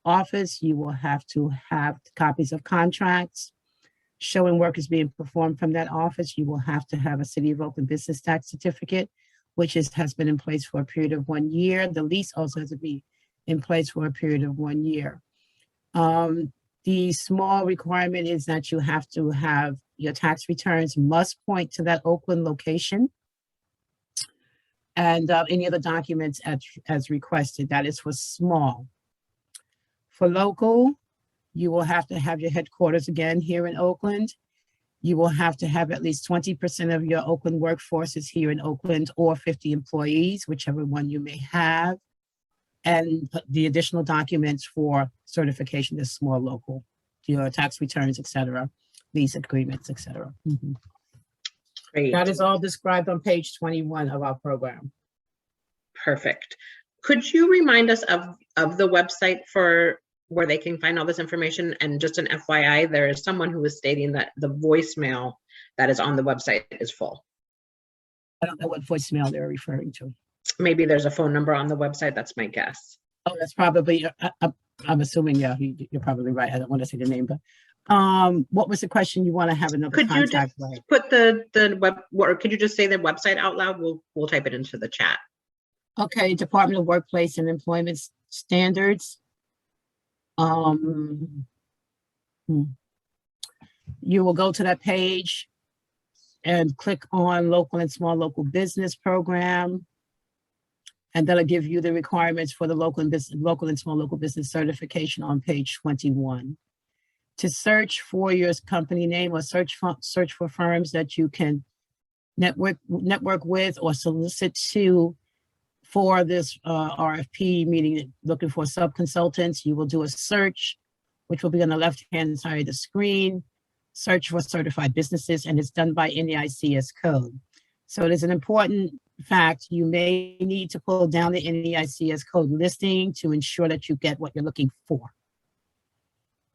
[SPEAKER 7] office. You will have to have copies of contracts showing work is being performed from that office. You will have to have a City of Oakland business tax certificate, which has been in place for a period of 1 year. The lease also has to be in place for a period of 1 year. The small requirement is that you have to have your tax returns must point to that Oakland location. And any other documents as requested. That is for small. For local, you will have to have your headquarters again here in Oakland. You will have to have at least 20% of your Oakland workforce is here in Oakland, or 50 employees, whichever one you may have. And the additional documents for certification is small local, your tax returns, et cetera, lease agreements, et cetera.
[SPEAKER 8] great.
[SPEAKER 7] That is all described on page 21 of our program.
[SPEAKER 8] Perfect. Could you remind us of the website for where they can find all this information? And just an FYI, there is someone who is stating that the voicemail that is on the website is full.
[SPEAKER 7] I don't know what voicemail they're referring to.
[SPEAKER 8] Maybe there's a phone number on the website. That's my guess.
[SPEAKER 7] Oh, that's probably, I'm assuming, yeah, you're probably right. I don't want to say the name, but what was the question? You want to have another
[SPEAKER 8] Could you
[SPEAKER 7] contact?
[SPEAKER 8] just put the web, or could you just say the website out loud? We'll type it into the chat.
[SPEAKER 7] Okay, Department of Workplace and Employment Standards. You will go to that page and click on local and small local business program. And that'll give you the requirements for the local and small local business certification on page 21. To search for your company name or search for firms that you can network with or solicit to for this RFP meeting, looking for sub-consultants, you will do a search, which will be on the left-hand side of the screen, search for certified businesses, and it's done by NEICS code. So it is an important fact. You may need to pull down the NEICS code listing to ensure that you get what you're looking for.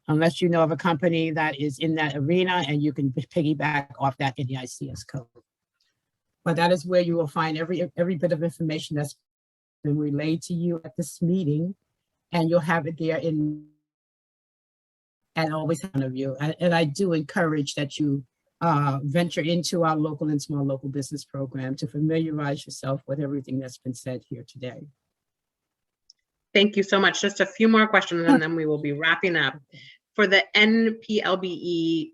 [SPEAKER 7] Unless you know of a company that is in that arena and you can piggyback off that NEICS code. But that is where you will find every bit of information that's been relayed to you at this meeting, and you'll have it there and always in front of you. And I do encourage that you venture into our local and small local business program to familiarize yourself with everything that's been said here today.
[SPEAKER 8] Thank you so much. Just a few more questions and then we will be wrapping up. For the NPLBE,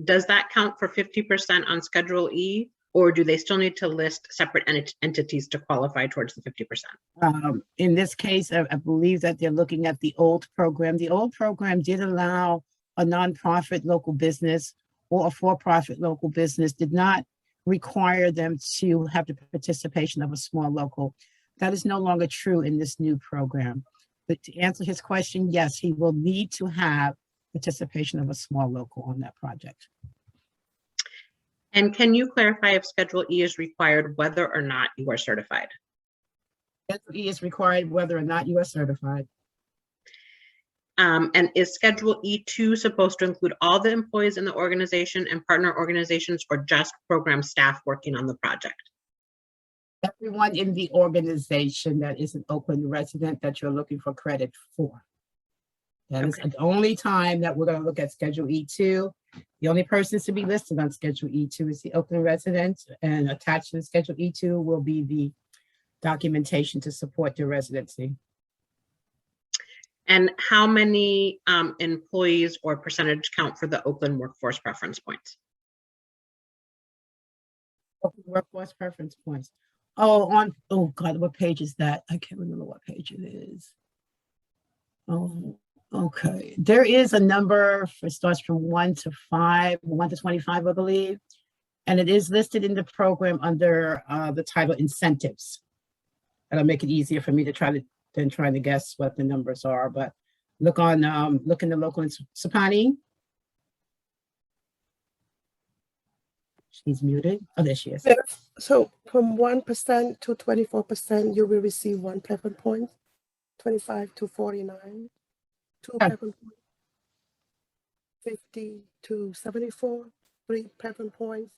[SPEAKER 8] does that count for 50% on Schedule E, or do they still need to list separate entities to qualify towards the 50%?
[SPEAKER 7] In this case, I believe that they're looking at the old program. The old program did allow a nonprofit local business or a for-profit local business, did not require them to have the participation of a small local. That is no longer true in this new program. But to answer his question, yes, he will need to have participation of a small local on that project.
[SPEAKER 8] And can you clarify if Schedule E is required whether or not you are certified?
[SPEAKER 7] Schedule E is required whether or not you are certified.
[SPEAKER 8] And is Schedule E2 supposed to include all the employees in the organization and partner organizations, or just program staff working on the project?
[SPEAKER 7] Everyone in the organization that is an Oakland resident that you're looking for credit for. That is the only time that we're going to look at Schedule E2. The only persons to be listed on Schedule E2 is the Oakland residents, and attached to the Schedule E2 will be the documentation to support their residency.
[SPEAKER 8] And how many employees or percentage count for the Oakland workforce preference points?
[SPEAKER 7] Oakland workforce preference points. Oh God, what page is that? I can't remember what page it is. Oh, okay. There is a number, it starts from 1 to 5, 1 to 25, I believe. And it is listed in the program under the title incentives. That'll make it easier for me to trying to guess what the numbers are, but look in the local, Sapani. She's muted. Oh, there she is.
[SPEAKER 4] So from 1% to 24%, you will receive 1 preference point, 25 to 49. 2
[SPEAKER 7] Okay.
[SPEAKER 4] preference points. 50 to 74, 3 preference points.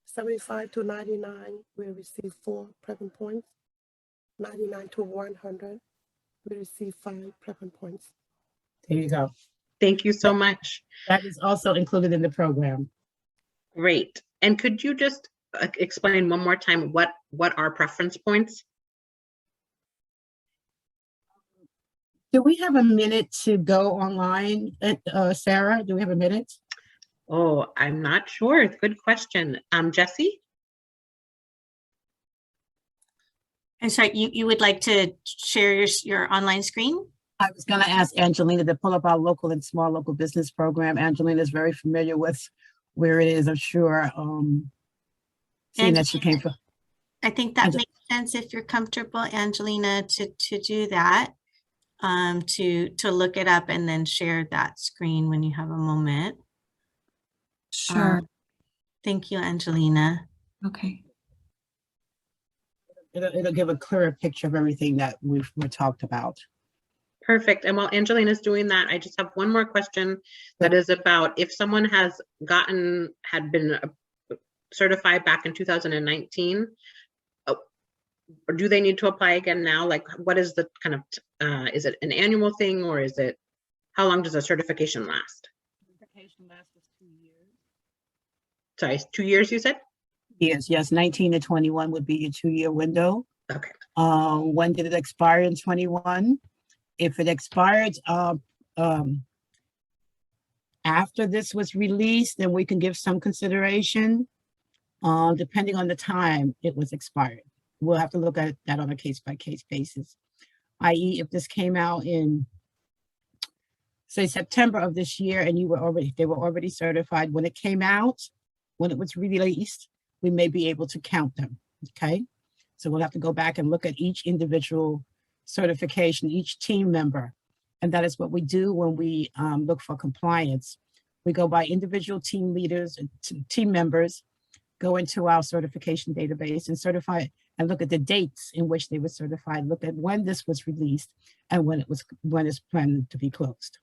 [SPEAKER 4] 75 to 99 will receive 4 preference points. 99 to 100 will receive 5 preference points.
[SPEAKER 7] There you go.
[SPEAKER 8] Thank you so much.
[SPEAKER 7] That is also included in the program.
[SPEAKER 8] Great. And could you just explain one more time what are preference points?
[SPEAKER 7] Do we have a minute to go online, Sarah? Do we have a minute?
[SPEAKER 8] Oh, I'm not sure. Good question. Jesse?
[SPEAKER 3] I'm sorry, you would like to share your online screen?
[SPEAKER 7] I was going to ask Angelina to pull up our local and small local business program. Angelina is very familiar with where it is, I'm sure. Seeing that she came from.
[SPEAKER 3] I think that makes sense if you're comfortable, Angelina, to do that, to look it up and then share that screen when you have a moment.
[SPEAKER 9] Sure.
[SPEAKER 3] Thank you, Angelina.
[SPEAKER 9] Okay.
[SPEAKER 7] It'll give a clearer picture of everything that we've talked about.
[SPEAKER 8] Perfect. And while Angelina's doing that, I just have one more question that is about if someone had been certified back in 2019, or do they need to apply again now? Like, what is the kind of, is it an annual thing, or is it, how long does a certification last?
[SPEAKER 7] Certification lasts 2 years.
[SPEAKER 8] Sorry, 2 years, you said?
[SPEAKER 7] Yes, 19 to 21 would be your 2-year window.
[SPEAKER 8] Okay.
[SPEAKER 7] When did it expire in 21? If it expired after this was released, then we can give some consideration, depending on the time it was expired. We'll have to look at that on a case-by-case basis, i.e. if this came out in, say, September of this year and they were already certified when it came out, when it was released, we may be able to count them, okay? So we'll have to go back and look at each individual certification, each team member. And that is what we do when we look for compliance. We go by individual team leaders and team members, go into our certification database and certify and look at the dates in which they were certified, look at when this was released and when it's planned to be closed.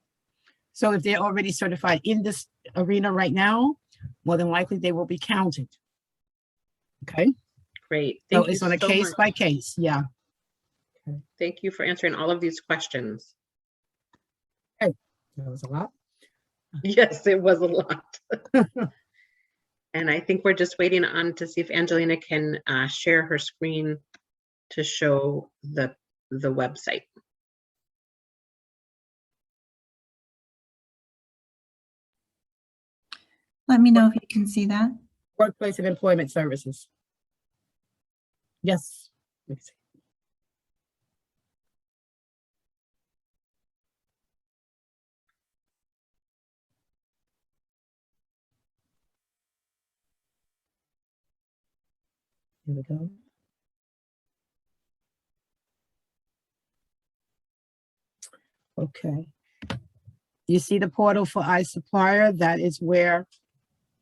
[SPEAKER 7] So if they're already certified in this arena right now, more than likely they will be counted. Okay.
[SPEAKER 8] Great.
[SPEAKER 7] So it's on a case by case. Yeah.
[SPEAKER 8] Okay. Thank you for answering all of these questions.
[SPEAKER 7] Okay. That was a lot.
[SPEAKER 8] Yes, it was a lot. And I think we're just waiting on to see if Angelina can share her screen to show the website.
[SPEAKER 9] Let me know if you can see that.
[SPEAKER 7] Workplace and Employment Services. Yes. Let's see. Here we go. Okay. You see the portal for iSupplier? That is where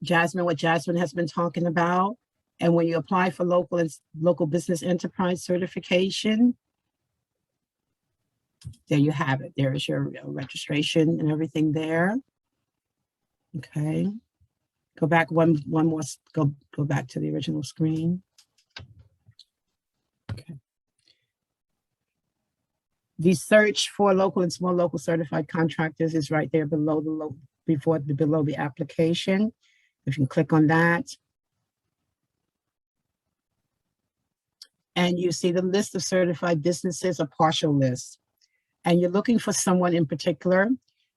[SPEAKER 7] what Jasmine has been talking about. And when you apply for local business enterprise certification, there you have it. There is your registration and everything there. Okay. Go back one more, go back to the original screen. Okay. The search for local and small local certified contractors is right there below below the application. If you can click on that. And you see the list of certified businesses, a partial list. And you're looking for someone in particular,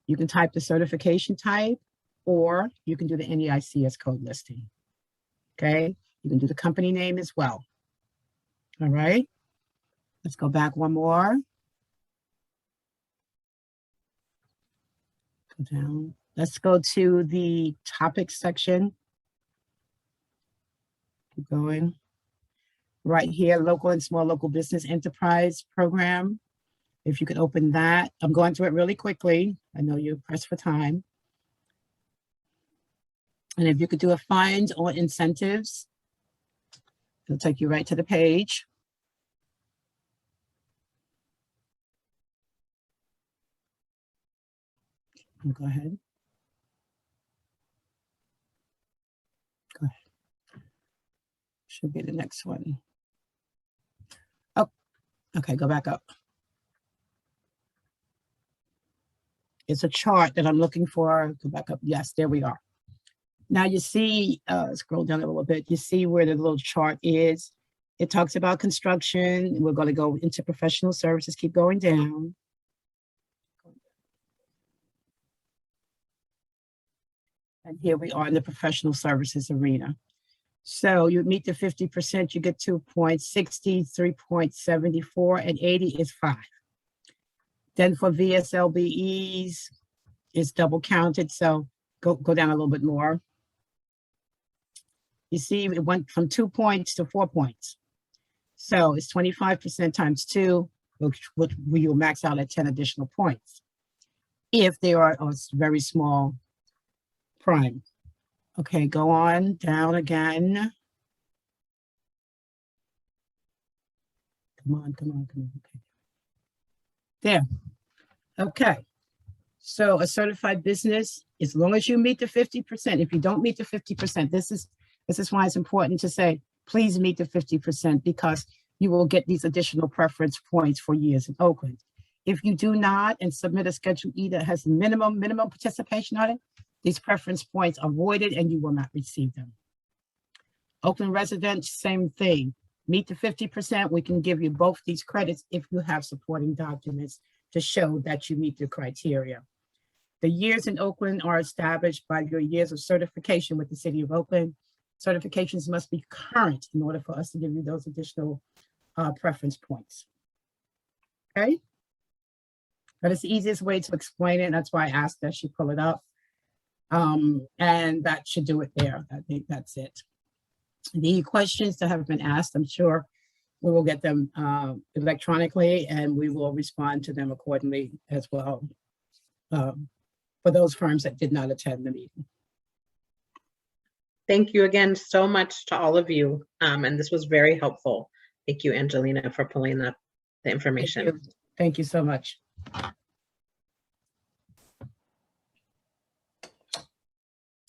[SPEAKER 7] you can type the certification type, or you can do the NEICS code listing. Okay, you can do the company name as well. All right, let's go back one more. Go down. Let's go to the topics section. Keep going. Right here, local and small local business enterprise program. If you could open that. I'm going through it really quickly. I know you're pressed for time. And if you could do a find on incentives, it'll take you right to the page. Go ahead. Go ahead. Should be the next one. Oh, okay, go back up. It's a chart that I'm looking for. Go back up. Yes, there we are. Now you see, scroll down a little bit, you see where the little chart is. It talks about construction. We're going to go into professional services, keep going down. And here we are in the professional services arena. So you meet the 50%, you get 2 points, 60, 3.74, and 80 is 5. Then for VSLBEs, it's double counted. So go down a little bit more. You see, it went from 2 points to 4 points. So it's 25% times 2, which will max out at 10 additional points if they are a very small prime. Okay, go on down again. Come on. Okay. There. Okay. So a certified business, as long as you meet the 50%, if you don't meet the 50%, this is why it's important to say, please meet the 50% because you will get these additional preference points for years in Oakland. If you do not and submit a Schedule E that has minimum participation on it, these preference points are voided and you will not receive them. Oakland residents, same thing. Meet the 50%, we can give you both these credits if you have supporting documents to show that you meet the criteria. The years in Oakland are established by your years of certification with the City of Oakland. Certifications must be current in order for us to give you those additional preference points. Okay? That is the easiest way to explain it. That's why I asked that she pull it up. And that should do it there. I think that's it. The questions that have been asked, I'm sure we will get them electronically and we will respond to them accordingly as well for those firms that did not attend the meeting.
[SPEAKER 8] Thank you again so much to all of you. And this was very helpful. Thank you, Angelina, for pulling up the information.
[SPEAKER 7] Thank you so much.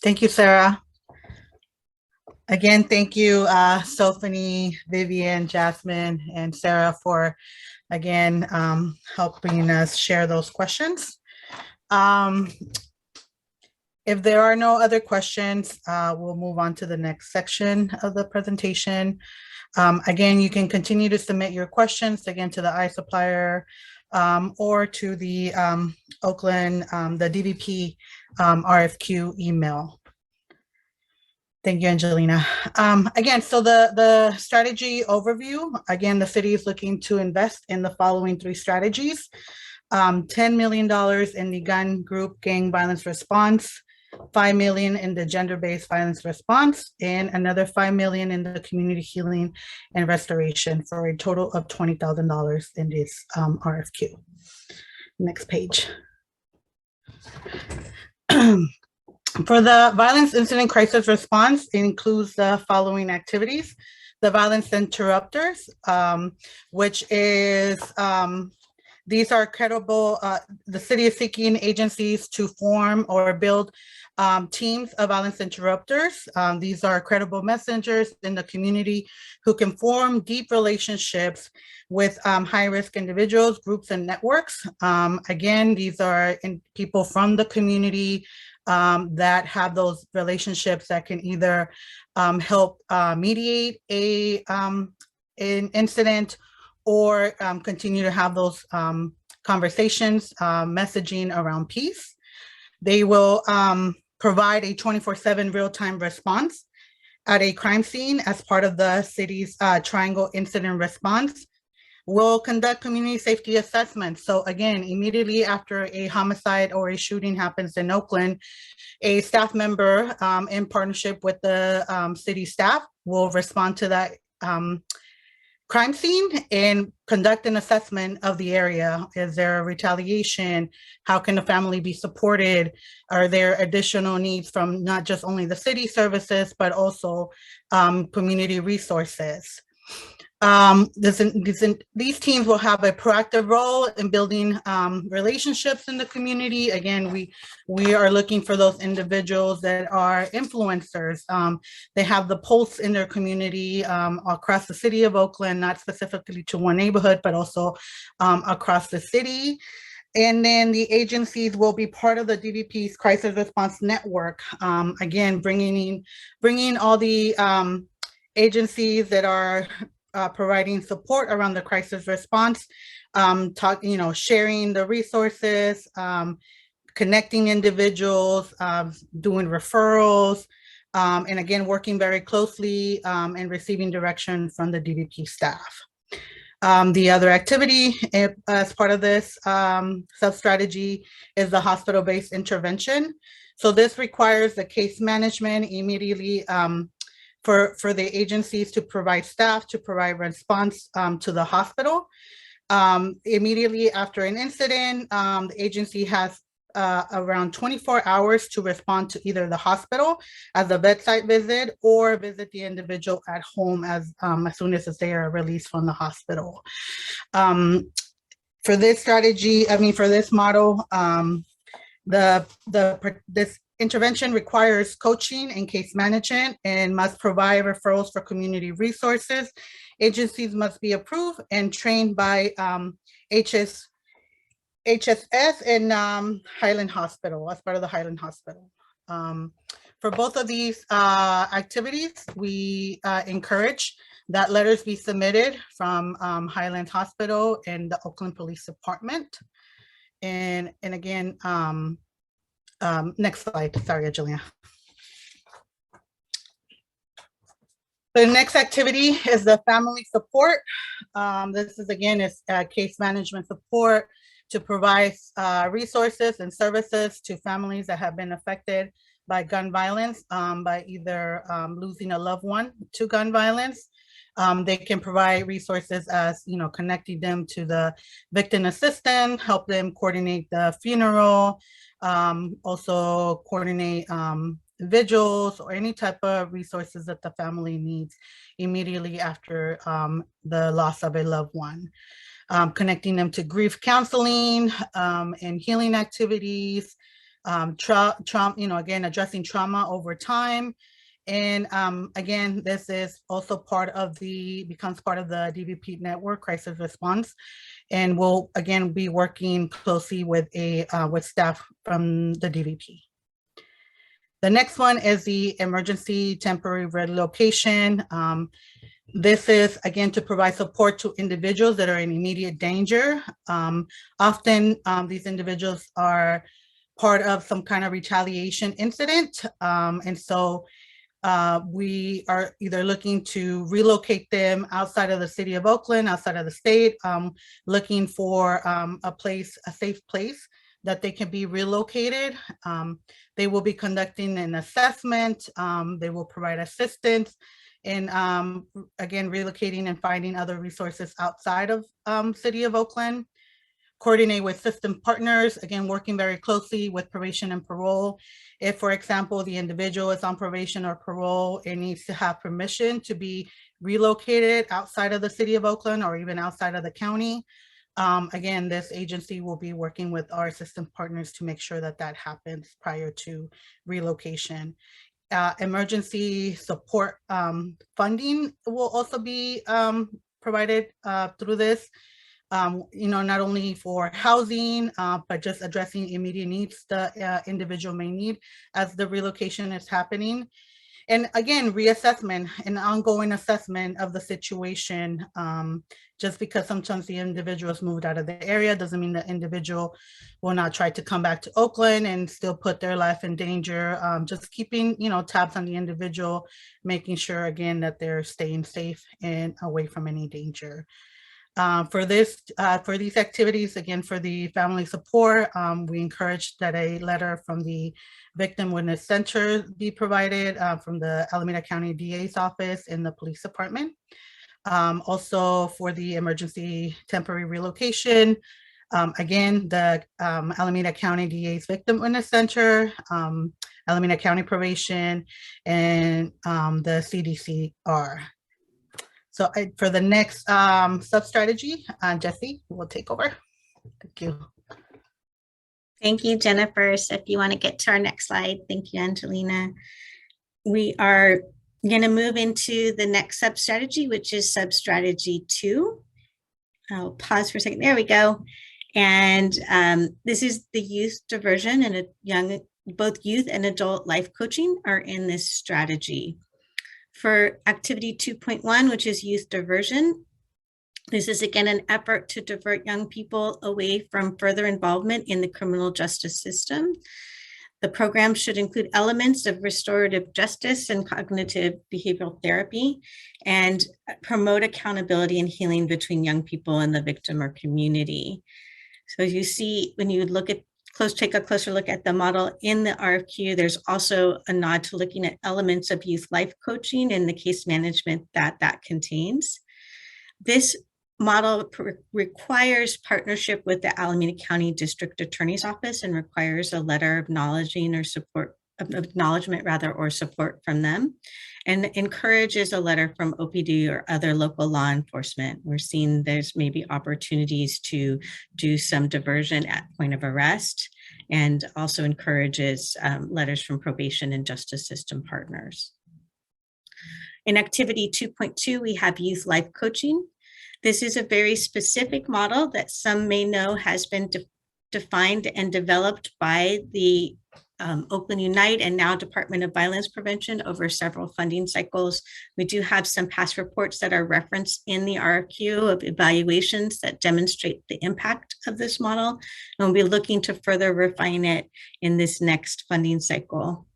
[SPEAKER 10] Thank you, Sarah. Again, thank you, Sophanie, Vivian, Jasmine, and Sarah for, again, helping us share those questions. If there are no other questions, we'll move on to the next section of the presentation. Again, you can continue to submit your questions, again, to the iSupplier or to the Oakland, the DVP RFQ email. Thank you, Angelina. Again, so the strategy overview, again, the city is looking to invest in the following 3 strategies. $10 million in the gun group gang violence response, $5 million in the gender-based violence response, and another $5 million in the community healing and restoration for a total of $20,000 in this RFQ. Next page. For the violence incident crisis response, it includes the following activities. The violence interrupters, which is, these are credible, the city is seeking agencies to form or build teams of violence interrupters. These are credible messengers in the community who can form deep relationships with high-risk individuals, groups, and networks. Again, these are people from the community that have those relationships that can either help mediate an incident or continue to have those conversations, messaging around peace. They will provide a 24/7 real-time response at a crime scene as part of the city's Triangle Incident Response. We'll conduct community safety assessments. So again, immediately after a homicide or a shooting happens in Oakland, a staff member in partnership with the city staff will respond to that crime scene and conduct an assessment of the area. Is there a retaliation? How can the family be supported? Are there additional needs from not just only the city services, but also community resources? These teams will have a proactive role in building relationships in the community. Again, we are looking for those individuals that are influencers. They have the pulse in their community across the city of Oakland, not specifically to one neighborhood, but also across the city. And then the agencies will be part of the DVP's crisis response network. Again, bringing all the agencies that are providing support around the crisis response, sharing the resources, connecting individuals, doing referrals, and again, working very closely and receiving direction from the DVP staff. The other activity as part of this sub-strategy is the hospital-based intervention. So this requires the case management immediately for the agencies to provide staff to provide response to the hospital. Immediately after an incident, the agency has around 24 hours to respond to either the hospital as a bedside visit or visit the individual at home as soon as they are released from the hospital. For this strategy, for this model, this intervention requires coaching and case management and must provide referrals for community resources. Agencies must be approved and trained by HSS and Highland Hospital, as part of the Highland Hospital. For both of these activities, we encourage that letters be submitted from Highland Hospital and the Oakland Police Department. And again, next slide, sorry, Julia. The next activity is the family support. This is again case management support to provide resources and services to families that have been affected by gun violence, by either losing a loved one to gun violence. They can provide resources as, connecting them to the victim assistant, help them coordinate the funeral, also coordinate vigils or any type of resources that the family needs immediately after the loss of a loved one. Connecting them to grief counseling and healing activities, again, addressing trauma over time. And again, this is also becomes part of the DVP network crisis response. And we'll again be working closely with staff from the DVP. The next one is the emergency temporary relocation. This is again to provide support to individuals that are in immediate danger. Often these individuals are part of some kind of retaliation incident. And so we are either looking to relocate them outside of the city of Oakland, outside of the state, looking for a safe place that they can be relocated. They will be conducting an assessment. They will provide assistance in, again, relocating and finding other resources outside of city of Oakland. Coordinate with system partners, again, working very closely with probation and parole. If, for example, the individual is on probation or parole, it needs to have permission to be relocated outside of the city of Oakland or even outside of the county. Again, this agency will be working with our system partners to make sure that that happens prior to relocation. Emergency support funding will also be provided through this. Not only for housing, but just addressing immediate needs the individual may need as the relocation is happening. And again, reassessment and ongoing assessment of the situation. Just because sometimes the individual has moved out of the area doesn't mean the individual will not try to come back to Oakland and still put their life in danger. Just keeping, tabs on the individual, making sure again that they're staying safe and away from any danger. For these activities, again, for the family support, we encourage that a letter from the Victim Witness Center be provided from the Alameda County DA's office and the police department. Also for the emergency temporary relocation, again, the Alameda County DA's Victim Witness Center, Alameda County Probation, and the CDCR. So for the next sub-strategy, Jessie will take over. Thank you.
[SPEAKER 3] Thank you, Jennifer. So if you want to get to our next slide, thank you, Angelina. We are going to move into the next sub-strategy, which is sub-strategy 2. I'll pause for a second. There we go. And this is the youth diversion, and both youth and adult life coaching are in this strategy. For activity 2.1, which is youth diversion, this is again an effort to divert young people away from further involvement in the criminal justice system. The program should include elements of restorative justice and cognitive behavioral therapy, and promote accountability and healing between young people and the victim or community. So as you see, when you take a closer look at the model in the RFQ, there's also a nod to looking at elements of youth life coaching and the case management that contains. This model requires partnership with the Alameda County District Attorney's Office and requires a letter of acknowledgement or support from them, and encourages a letter from OPD or other local law enforcement. We're seeing there's maybe opportunities to do some diversion at point of arrest, and also encourages letters from probation and justice system partners. In activity 2.2, we have youth life coaching. This is a very specific model that some may know has been defined and developed by the Oakland Unite and now Department of Violence Prevention over several funding cycles. We do have some past reports that are referenced in the RFQ of evaluations that demonstrate the impact of this model, and we'll be looking to further refine it in this next funding cycle.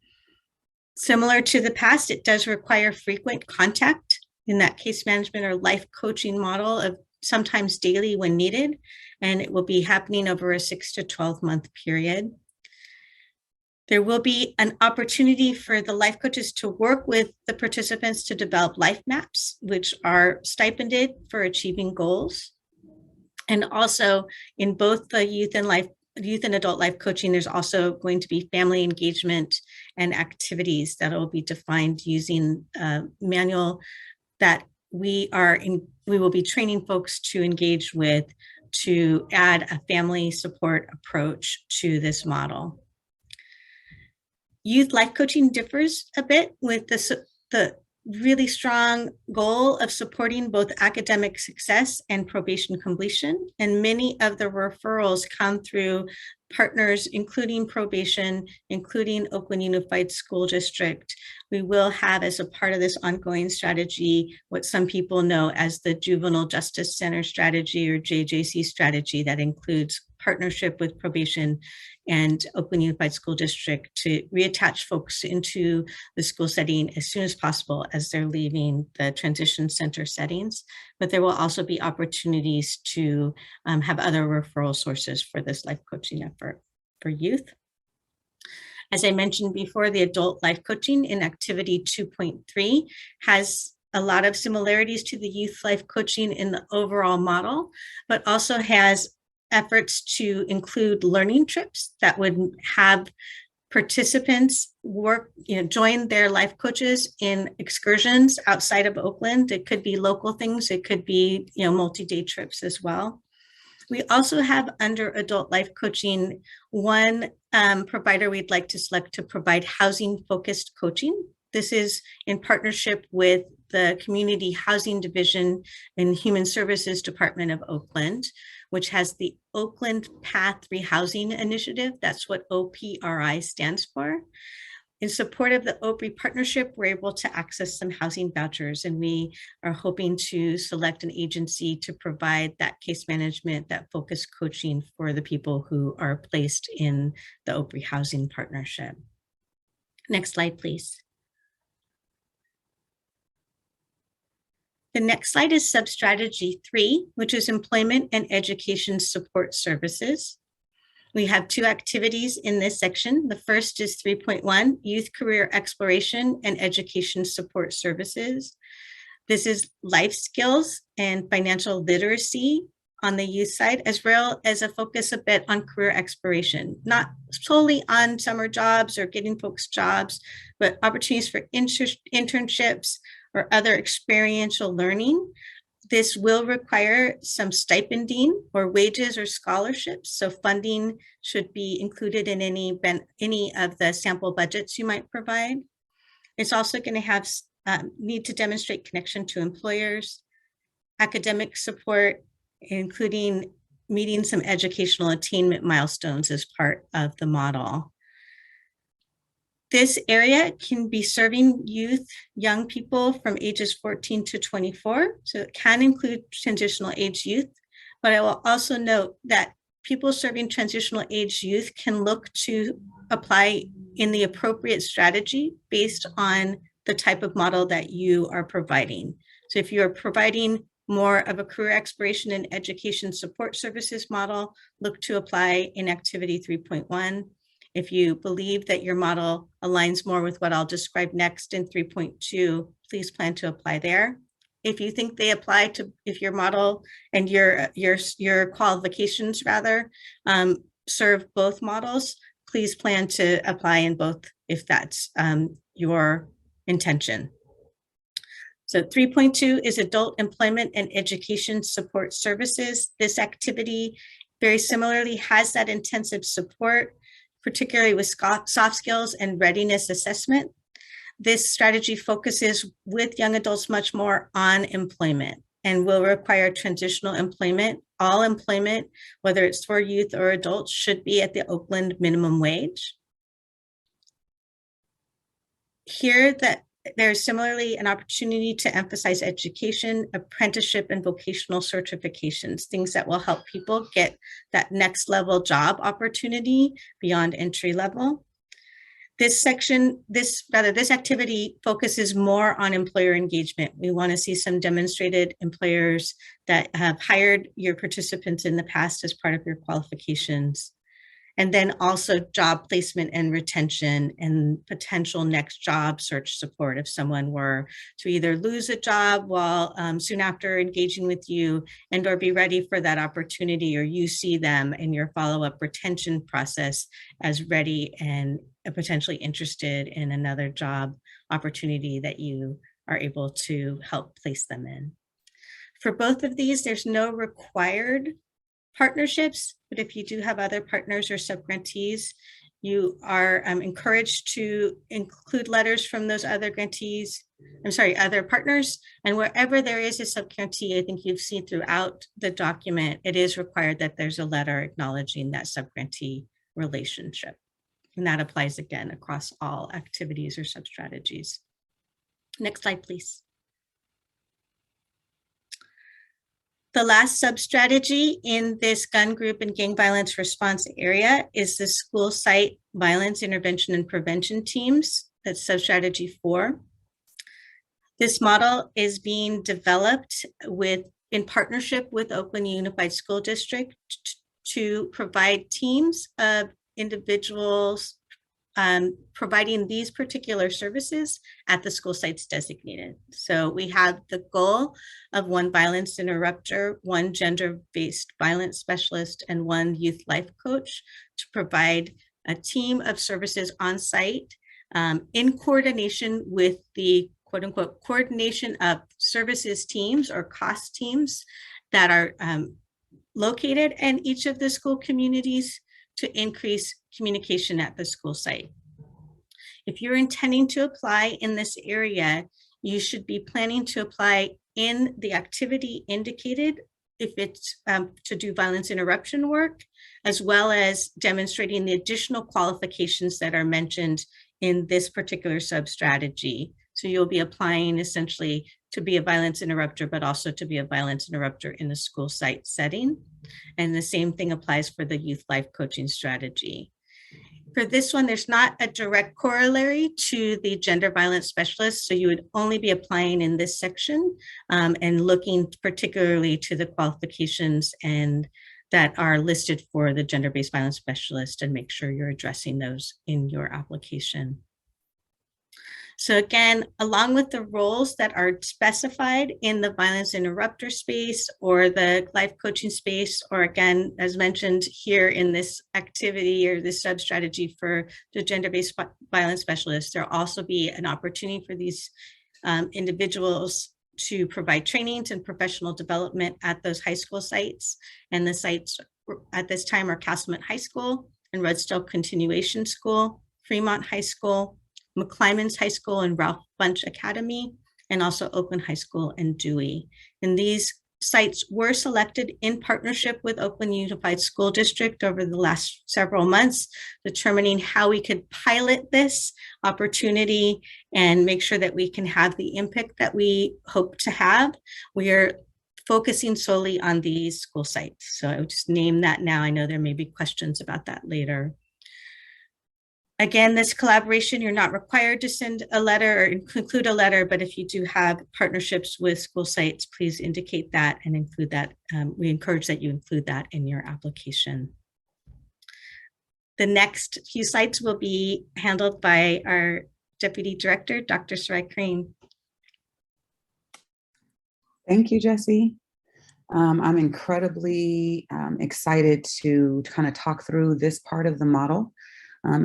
[SPEAKER 3] Similar to the past, it does require frequent contact in that case management or life coaching model of sometimes daily when needed, and it will be happening over a 6 to 12 month period. There will be an opportunity for the life coaches to work with the participants to develop life maps, which are stipended for achieving goals. And also in both the youth and adult life coaching, there's also going to be family engagement and activities that will be defined using a manual that we will be training folks to engage with to add a family support approach to this model. Youth life coaching differs a bit with the really strong goal of supporting both academic success and probation completion. And many of the referrals come through partners, including probation, including Oakland Unified School District. We will have, as a part of this ongoing strategy, what some people know as the Juvenile Justice Center strategy or JJC strategy that includes partnership with probation and Oakland Unified School District to reattach folks into the school setting as soon as possible as they're leaving the transition center settings. But there will also be opportunities to have other referral sources for this life coaching effort for youth. As I mentioned before, the adult life coaching in activity 2.3 has a lot of similarities to the youth life coaching in the overall model, but also has efforts to include learning trips that would have participants join their life coaches in excursions outside of Oakland. It could be local things, it could be multi-day trips as well. We also have under adult life coaching one provider we'd like to select to provide housing focused coaching. This is in partnership with the Community Housing Division and Human Services Department of Oakland, which has the Oakland Path Rehousing Initiative. That's what OPRI stands for. In support of the OPRI partnership, we're able to access some housing vouchers, and we are hoping to select an agency to provide that case management, that focused coaching for the people who are placed in the OPRI housing partnership. Next slide, please. The next slide is sub-strategy 3, which is employment and education support services. We have two activities in this section. The first is 3.1, youth career exploration and education support services. This is life skills and financial literacy on the youth side, as well as a focus a bit on career exploration, not solely on summer jobs or getting folks jobs, but opportunities for internships, or other experiential learning, this will require some stipending or wages or scholarships. So funding should be included in any of the sample budgets you might provide. It's also going to have need to demonstrate connection to employers, academic support, including meeting some educational attainment milestones as part of the model. This area can be serving youth, young people from ages 14 to 24. So it can include transitional age youth, but I will also note that people serving transitional age youth can look to apply in the appropriate strategy based on the type of model that you are providing. So if you are providing more of a career exploration and education support services model, look to apply in activity 3.1. If you believe that your model aligns more with what I'll describe next in 3.2, please plan to apply there. If you think they apply to, if your model and your qualifications rather serve both models, please plan to apply in both if that's your intention. So 3.2 is adult employment and education support services. This activity very similarly has that intensive support, particularly with soft skills and readiness assessment. This strategy focuses with young adults much more on employment and will require transitional employment. All employment, whether it's for youth or adults, should be at the Oakland minimum wage. Here, there's similarly an opportunity to emphasize education, apprenticeship, and vocational certifications, things that will help people get that next level job opportunity beyond entry level. This activity focuses more on employer engagement. We want to see some demonstrated employers that have hired your participants in the past as part of your qualifications. And then also job placement and retention and potential next job search support if someone were to either lose a job while soon after engaging with you and or be ready for that opportunity, or you see them in your follow-up retention process as ready and potentially interested in another job opportunity that you are able to help place them in. For both of these, there's no required partnerships, but if you do have other partners or subgrantees, you are encouraged to include letters from those other grantees, other partners, and wherever there is a subgrantee, I think you've seen throughout the document, it is required that there's a letter acknowledging that subgrantee relationship. And that applies again across all activities or sub-strategies. Next slide, please. The last sub-strategy in this gun group and gang violence response area is the school site violence intervention and prevention teams. That's sub-strategy 4. This model is being developed in partnership with Oakland Unified School District to provide teams of individuals providing these particular services at the school sites designated. So we have the goal of 1 violence interrupter, 1 gender-based violence specialist, and 1 youth life coach to provide a team of services on site in coordination with the quote-unquote coordination of services teams or cost teams that are located in each of the school communities to increase communication at the school site. If you're intending to apply in this area, you should be planning to apply in the activity indicated if it's to do violence interruption work, as well as demonstrating the additional qualifications that are mentioned in this particular sub-strategy. So you'll be applying essentially to be a violence interrupter, but also to be a violence interrupter in a school site setting. And the same thing applies for the youth life coaching strategy. For this one, there's not a direct corollary to the gender violence specialist, so you would only be applying in this section and looking particularly to the qualifications and that are listed for the gender-based violence specialist and make sure you're addressing those in your application. So again, along with the roles that are specified in the violence interrupter space or the life coaching space, or again, as mentioned here in this activity or this sub-strategy for the gender-based violence specialist, there'll also be an opportunity for these individuals to provide trainings and professional development at those high school sites. And the sites at this time are Castlemont High School and Redstone Continuation School, Fremont High School, McClymonds High School and Ralph Bunche Academy, and also Oakland High School and Dewey. And these sites were selected in partnership with Oakland Unified School District over the last several months, determining how we could pilot this opportunity and make sure that we can have the impact that we hope to have. We are focusing solely on these school sites. So I would just name that now. I know there may be questions about that later. Again, this collaboration, you're not required to send a letter or include a letter, but if you do have partnerships with school sites, please indicate that and include that. We encourage that you include that in your application. The next few sites will be handled by our Deputy Director, Dr. Sarai Crane.
[SPEAKER 1] Thank you, Jessie. I'm incredibly excited to kind of talk through this part of the model.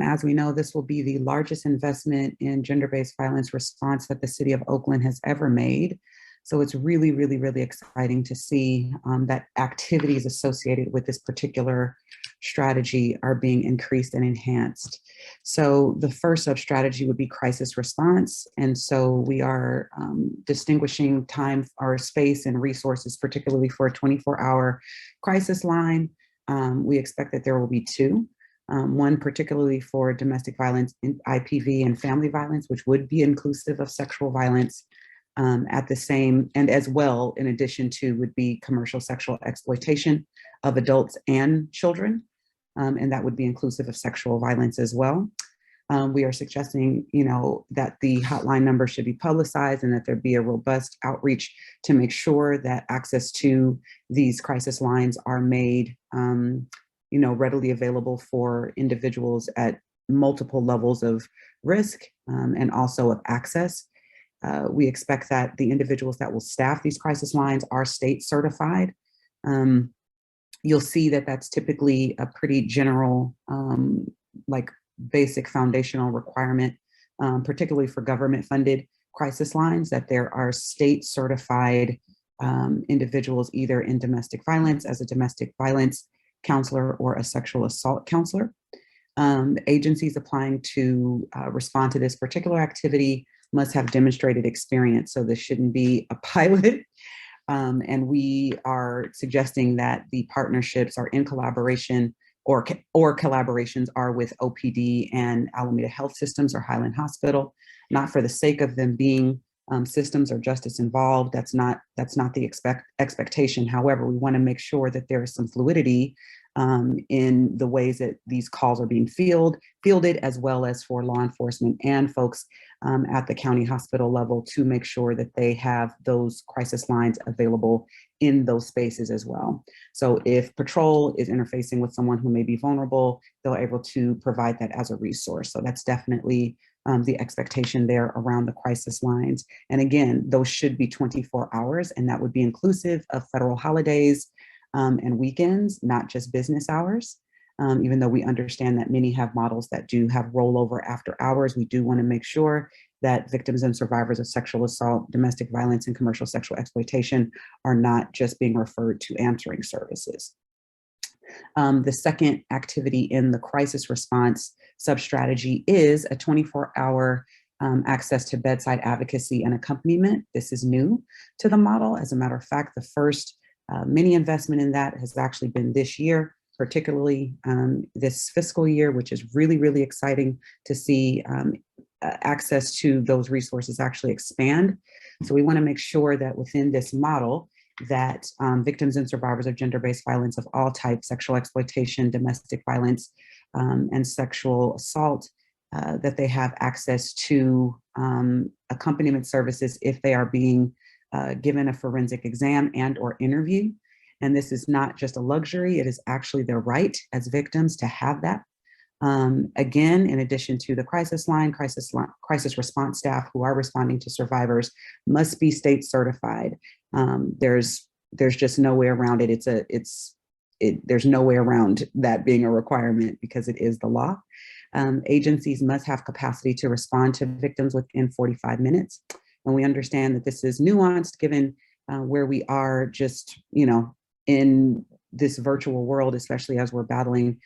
[SPEAKER 1] As we know, this will be the largest investment in gender-based violence response that the city of Oakland has ever made. So it's really, really, really exciting to see that activities associated with this particular strategy are being increased and enhanced. So the first sub-strategy would be crisis response. And so we are distinguishing time or space and resources, particularly for a 24-hour crisis line. We expect that there will be two. One particularly for domestic violence, IPV, and family violence, which would be inclusive of sexual violence at the same, and as well, in addition to, would be commercial sexual exploitation of adults and children, and that would be inclusive of sexual violence as well. We are suggesting, that the hotline number should be publicized and that there be a robust outreach to make sure that access to these crisis lines are made readily available for individuals at multiple levels of risk and also of access. We expect that the individuals that will staff these crisis lines are state certified. You'll see that that's typically a pretty general, like basic foundational requirement, particularly for government funded crisis lines, that there are state certified individuals either in domestic violence as a domestic violence counselor or a sexual assault counselor. Agencies applying to respond to this particular activity must have demonstrated experience. So this shouldn't be a pilot. And we are suggesting that the partnerships are in collaboration or collaborations are with OPD and Alameda Health Systems or Highland Hospital, not for the sake of them being systems or justice involved. That's not the expectation. However, we want to make sure that there is some fluidity in the ways that these calls are being fielded, as well as for law enforcement and folks at the county hospital level to make sure that they have those crisis lines available in those spaces as well. So if patrol is interfacing with someone who may be vulnerable, they're able to provide that as a resource. So that's definitely the expectation there around the crisis lines. And again, those should be 24 hours, and that would be inclusive of federal holidays and weekends, not just business hours. Even though we understand that many have models that do have rollover after hours, we do want to make sure that victims and survivors of sexual assault, domestic violence, and commercial sexual exploitation are not just being referred to answering services. The second activity in the crisis response sub-strategy is a 24-hour access to bedside advocacy and accompaniment. This is new to the model. As a matter of fact, the first mini investment in that has actually been this year, particularly this fiscal year, which is really, really exciting to see access to those resources actually expand. So we want to make sure that within this model that victims and survivors of gender-based violence of all types, sexual exploitation, domestic violence, and sexual assault, that they have access to accompaniment services if they are being given a forensic exam and or interview. And this is not just a luxury, it is actually their right as victims to have that. Again, in addition to the crisis response staff who are responding to survivors must be state certified. There's just no way around it. There's no way around that being a requirement because it is the law. Agencies must have capacity to respond to victims within 45 minutes. And we understand that this is nuanced given where we are just, in this virtual world, especially as we're battling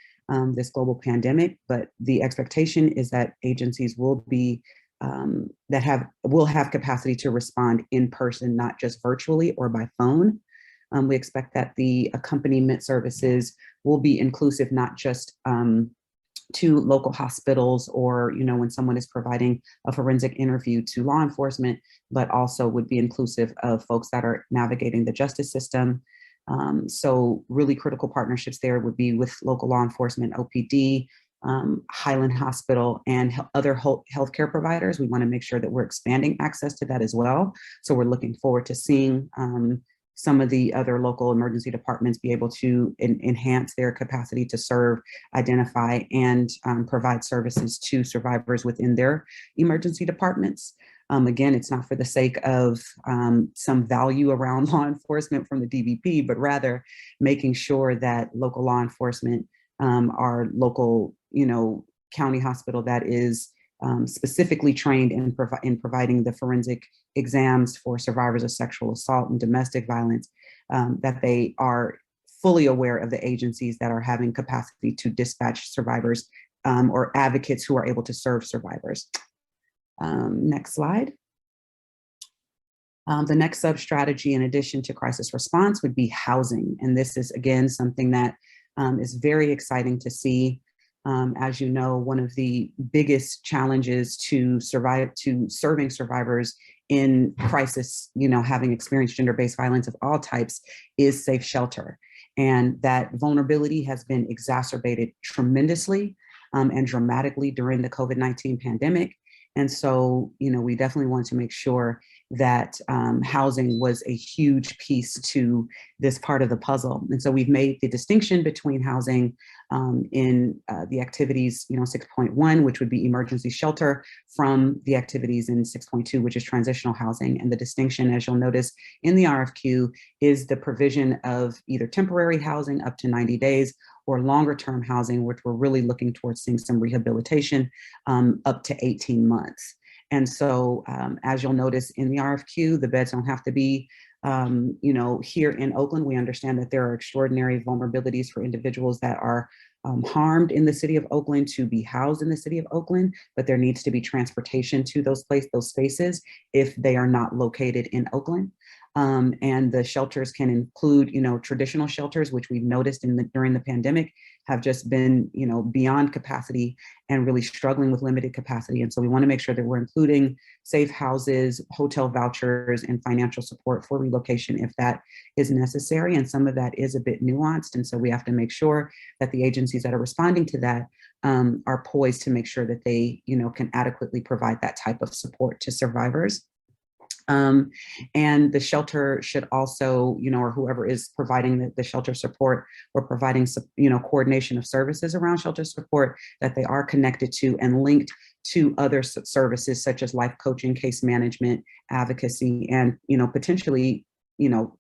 [SPEAKER 1] this global pandemic. But the expectation is that agencies will be will have capacity to respond in person, not just virtually or by phone. We expect that the accompaniment services will be inclusive, not just to local hospitals or, when someone is providing a forensic interview to law enforcement, but also would be inclusive of folks that are navigating the justice system. So really critical partnerships there would be with local law enforcement, OPD, Highland Hospital, and other healthcare providers. We want to make sure that we're expanding access to that as well. So we're looking forward to seeing some of the other local emergency departments be able to enhance their capacity to serve, identify, and provide services to survivors within their emergency departments. Again, it's not for the sake of some value around law enforcement from the DVP, but rather making sure that local law enforcement, our local, county hospital that is specifically trained in providing the forensic exams for survivors of sexual assault and domestic violence, that they are fully aware of the agencies that are having capacity to dispatch survivors or advocates who are able to serve survivors. Next slide. The next sub-strategy, in addition to crisis response, would be housing. And this is, again, something that is very exciting to see. As you know, one of the biggest challenges to serving survivors in crisis, having experienced gender-based violence of all types, is safe shelter. And that vulnerability has been exacerbated tremendously and dramatically during the COVID-19 pandemic. And so, we definitely want to make sure that housing was a huge piece to this part of the puzzle. And so we've made the distinction between housing in the activities, 6.1, which would be emergency shelter, from the activities in 6.2, which is transitional housing. And the distinction, as you'll notice in the RFQ, is the provision of either temporary housing up to 90 days or longer term housing, which we're really looking towards seeing some rehabilitation up to 18 months. And so as you'll notice in the RFQ, the beds don't have to be, here in Oakland. We understand that there are extraordinary vulnerabilities for individuals that are harmed in the city of Oakland to be housed in the city of Oakland, but there needs to be transportation to those spaces if they are not located in Oakland. And the shelters can include, traditional shelters, which we've noticed during the pandemic have just been, beyond capacity and really struggling with limited capacity. And so we want to make sure that we're including safe houses, hotel vouchers, and financial support for relocation if that is necessary. And some of that is a bit nuanced. And so we have to make sure that the agencies that are responding to that are poised to make sure that they, can adequately provide that type of support to survivors. And the shelter should also, or whoever is providing the shelter support or providing, coordination of services around shelter support, that they are connected to and linked to other services such as life coaching, case management, advocacy, and, potentially,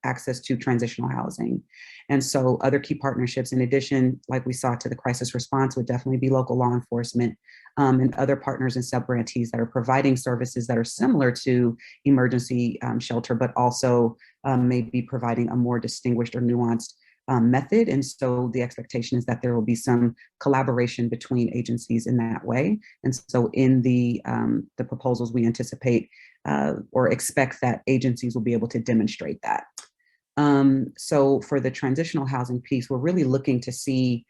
[SPEAKER 1] access to transitional housing. And so other key partnerships, in addition, like we saw to the crisis response, would definitely be local law enforcement and other partners and sub-grantees that are providing services that are similar to emergency shelter, but also maybe providing a more distinguished or nuanced method. And so the expectation is that there will be some collaboration between agencies in that way. And so in the proposals, we anticipate or expect that agencies will be able to demonstrate that. So for the transitional housing piece, we're really looking to see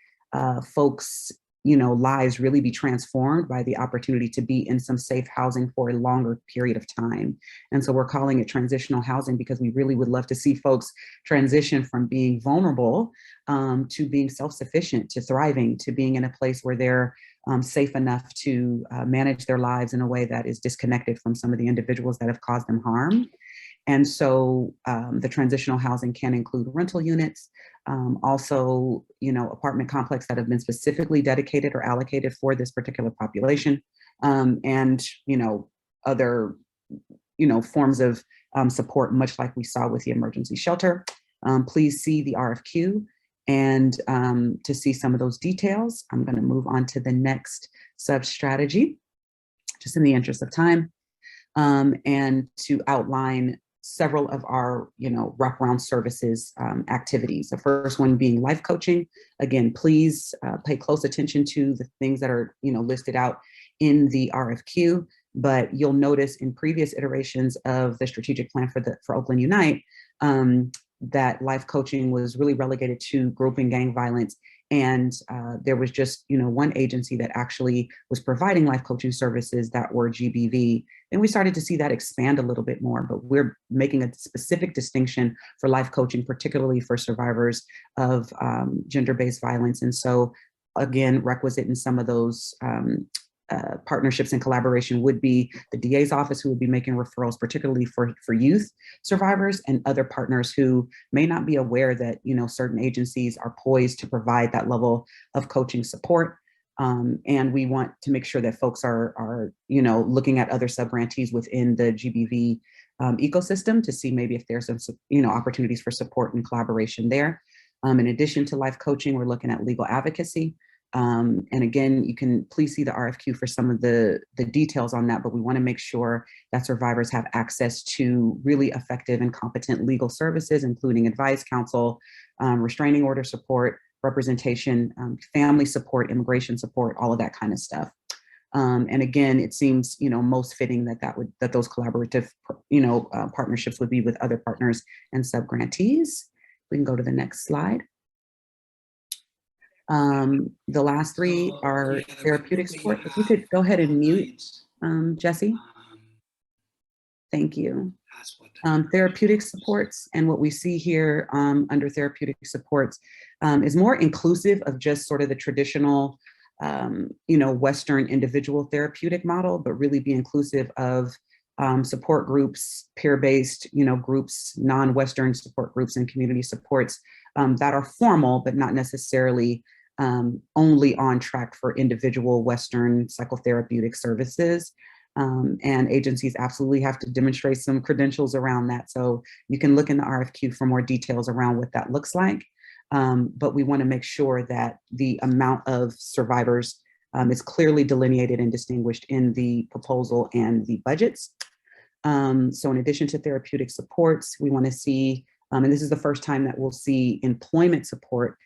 [SPEAKER 1] folks, lives really be transformed by the opportunity to be in some safe housing for a longer period of time. And so we're calling it transitional housing because we really would love to see folks transition from being vulnerable to being self-sufficient, to thriving, to being in a place where they're safe enough to manage their lives in a way that is disconnected from some of the individuals that have caused them harm. And so the transitional housing can include rental units, also, apartment complex that have been specifically dedicated or allocated for this particular population, and, other, forms of support, much like we saw with the emergency shelter. Please see the RFQ. And to see some of those details, I'm going to move on to the next sub-strategy, just in the interest of time. and to outline several of our, wraparound services activities. The first one being life coaching. Again, please pay close attention to the things that are, listed out in the RFQ. But you'll notice in previous iterations of the strategic plan for Oakland Unite, that life coaching was really relegated to group and gang violence. And there was just, one agency that actually was providing life coaching services that were GBV. And we started to see that expand a little bit more, but we're making a specific distinction for life coaching, particularly for survivors of gender-based violence. And so again, requisite in some of those partnerships and collaboration would be the DA's office, who would be making referrals, particularly for youth survivors, and other partners who may not be aware that, certain agencies are poised to provide that level of coaching support. And we want to make sure that folks are looking at other sub-grantees within the GBV ecosystem to see maybe if there's some, opportunities for support and collaboration there. In addition to life coaching, we're looking at legal advocacy. And again, you can please see the RFQ for some of the details on that, but we want to make sure that survivors have access to really effective and competent legal services, including advice, counsel, restraining order support, representation, family support, immigration support, all of that kind of stuff. And again, it seems, most fitting that those collaborative, partnerships would be with other partners and sub-grantees. We can go to the next slide. The last three are therapeutic support. If you could go ahead and mute, Jesse. Thank you. Therapeutic supports, and what we see here under therapeutic supports is more inclusive of just sort of the traditional, Western individual therapeutic model, but really be inclusive of support groups, peer-based, groups, non-Western support groups and community supports that are formal, but not necessarily only on track for individual Western psychotherapeutic services. And agencies absolutely have to demonstrate some credentials around that. So you can look in the RFQ for more details around what that looks like. But we want to make sure that the amount of survivors is clearly delineated and distinguished in the proposal and the budgets. So in addition to therapeutic supports, we want to see, and this is the first time that we'll see employment support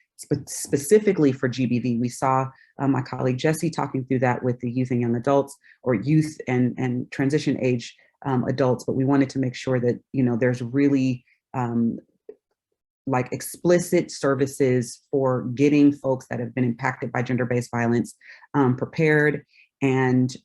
[SPEAKER 1] specifically for GBV. We saw my colleague Jesse talking through that with the youth and young adults, or youth and transition age adults, but we wanted to make sure that, there's really like explicit services for getting folks that have been impacted by gender-based violence prepared and,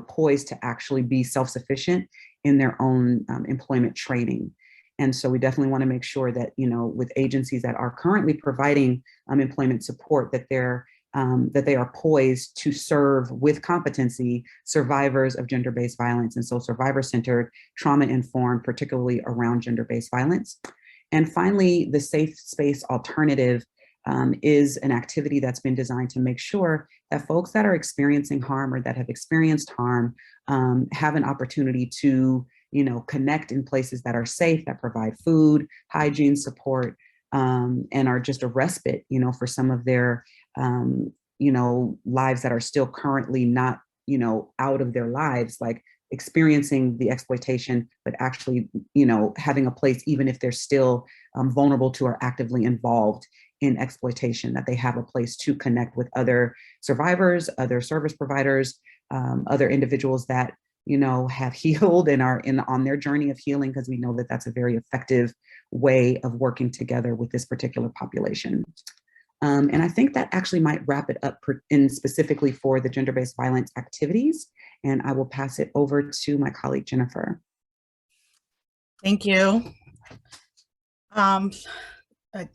[SPEAKER 1] poised to actually be self-sufficient in their own employment training. And so we definitely want to make sure that, with agencies that are currently providing employment support, that they are poised to serve with competency survivors of gender-based violence. And so survivor-centered, trauma-informed, particularly around gender-based violence. And finally, the safe space alternative is an activity that's been designed to make sure that folks that are experiencing harm or that have experienced harm have an opportunity to connect in places that are safe, that provide food, hygiene support, and are just a respite, for some of their, lives that are still currently not, out of their lives, like experiencing the exploitation, but actually, having a place, even if they're still vulnerable to or actively involved in exploitation, that they have a place to connect with other survivors, other service providers, other individuals that have healed and are on their journey of healing, because we know that that's a very effective way of working together with this particular population. And I think that actually might wrap it up specifically for the gender-based violence activities. And I will pass it over to my colleague, Jennifer.
[SPEAKER 10] Thank you.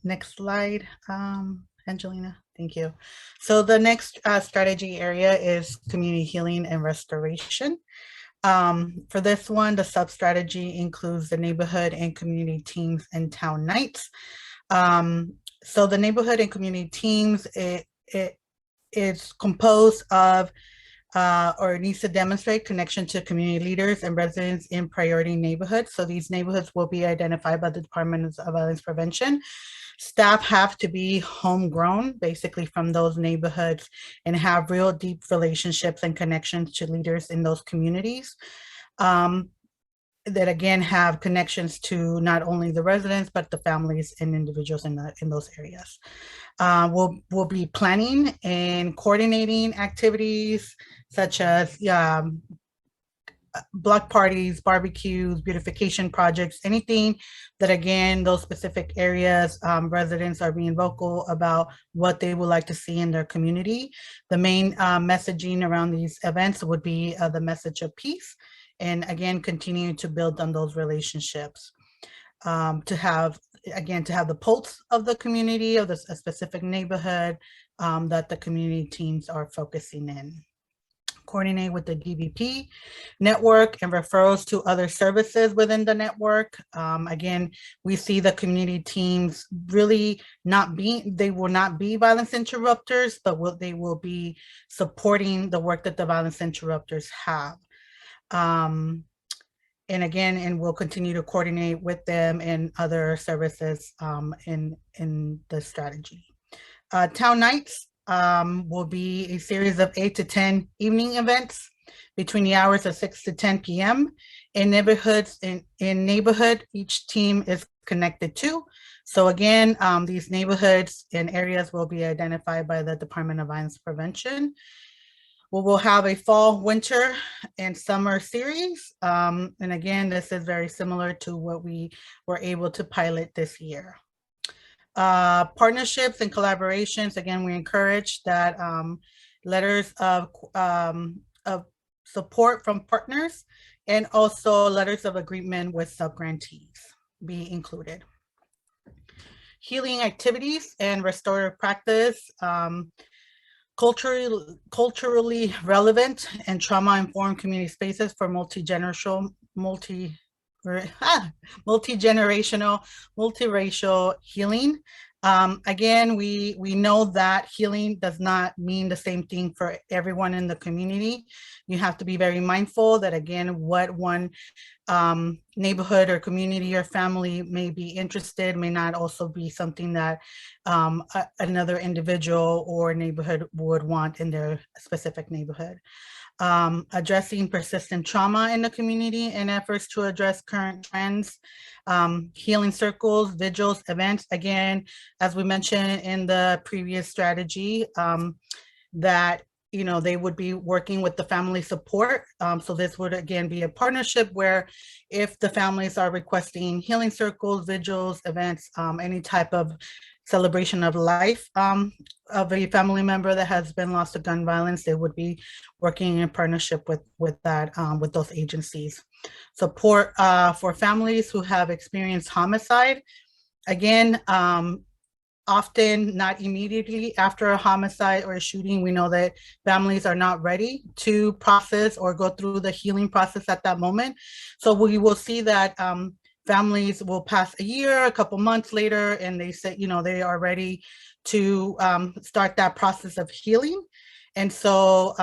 [SPEAKER 10] Next slide, Angelina. Thank you. So the next strategy area is community healing and restoration. For this one, the sub-strategy includes the neighborhood and community teams and town nights. So the neighborhood and community teams, it is composed of or needs to demonstrate connection to community leaders and residents in priority neighborhoods. So these neighborhoods will be identified by the Department of Violence Prevention. Staff have to be homegrown, basically from those neighborhoods, and have real deep relationships and connections to leaders in those communities. That again have connections to not only the residents, but the families and individuals in those areas. We'll be planning and coordinating activities such as block parties, barbecues, beautification projects, anything that again, those specific areas, residents are being vocal about what they would like to see in their community. The main messaging around these events would be the message of peace, and again, continue to build on those relationships. To have the pulse of the community, of a specific neighborhood that the community teams are focusing in. Coordinate with the DVP network and referrals to other services within the network. Again, we see the community teams really they will not be violence interrupters, but they will be supporting the work that the violence interrupters have. And we'll continue to coordinate with them and other services in the strategy. Town nights will be a series of 8 to 10 evening events between the hours of 6 to 10 p.m. in neighborhoods. In neighborhood, each team is connected to. So again, these neighborhoods and areas will be identified by the Department of Violence Prevention. We will have a fall, winter, and summer series. And again, this is very similar to what we were able to pilot this year. Partnerships and collaborations, again, we encourage that letters of support from partners and also letters of agreement with subgrantees be included. Healing activities and restorative practice. Culturally relevant and trauma-informed community spaces for multi-generational, multiracial healing. Again, we know that healing does not mean the same thing for everyone in the community. You have to be very mindful that, again, what one neighborhood or community or family may be interested may not also be something that another individual or neighborhood would want in their specific neighborhood. Addressing persistent trauma in the community and efforts to address current trends, healing circles, vigils, events. Again, as we mentioned in the previous strategy, that they would be working with the family support. So this would again be a partnership where if the families are requesting healing circles, vigils, events, any type of celebration of life of a family member that has been lost to gun violence, they would be working in partnership with those agencies. Support for families who have experienced homicide. Again, often not immediately after a homicide or a shooting, we know that families are not ready to process or go through the healing process at that moment. So we will see that families will pass a year, a couple months later, and they say, they are ready to start that process of healing. And so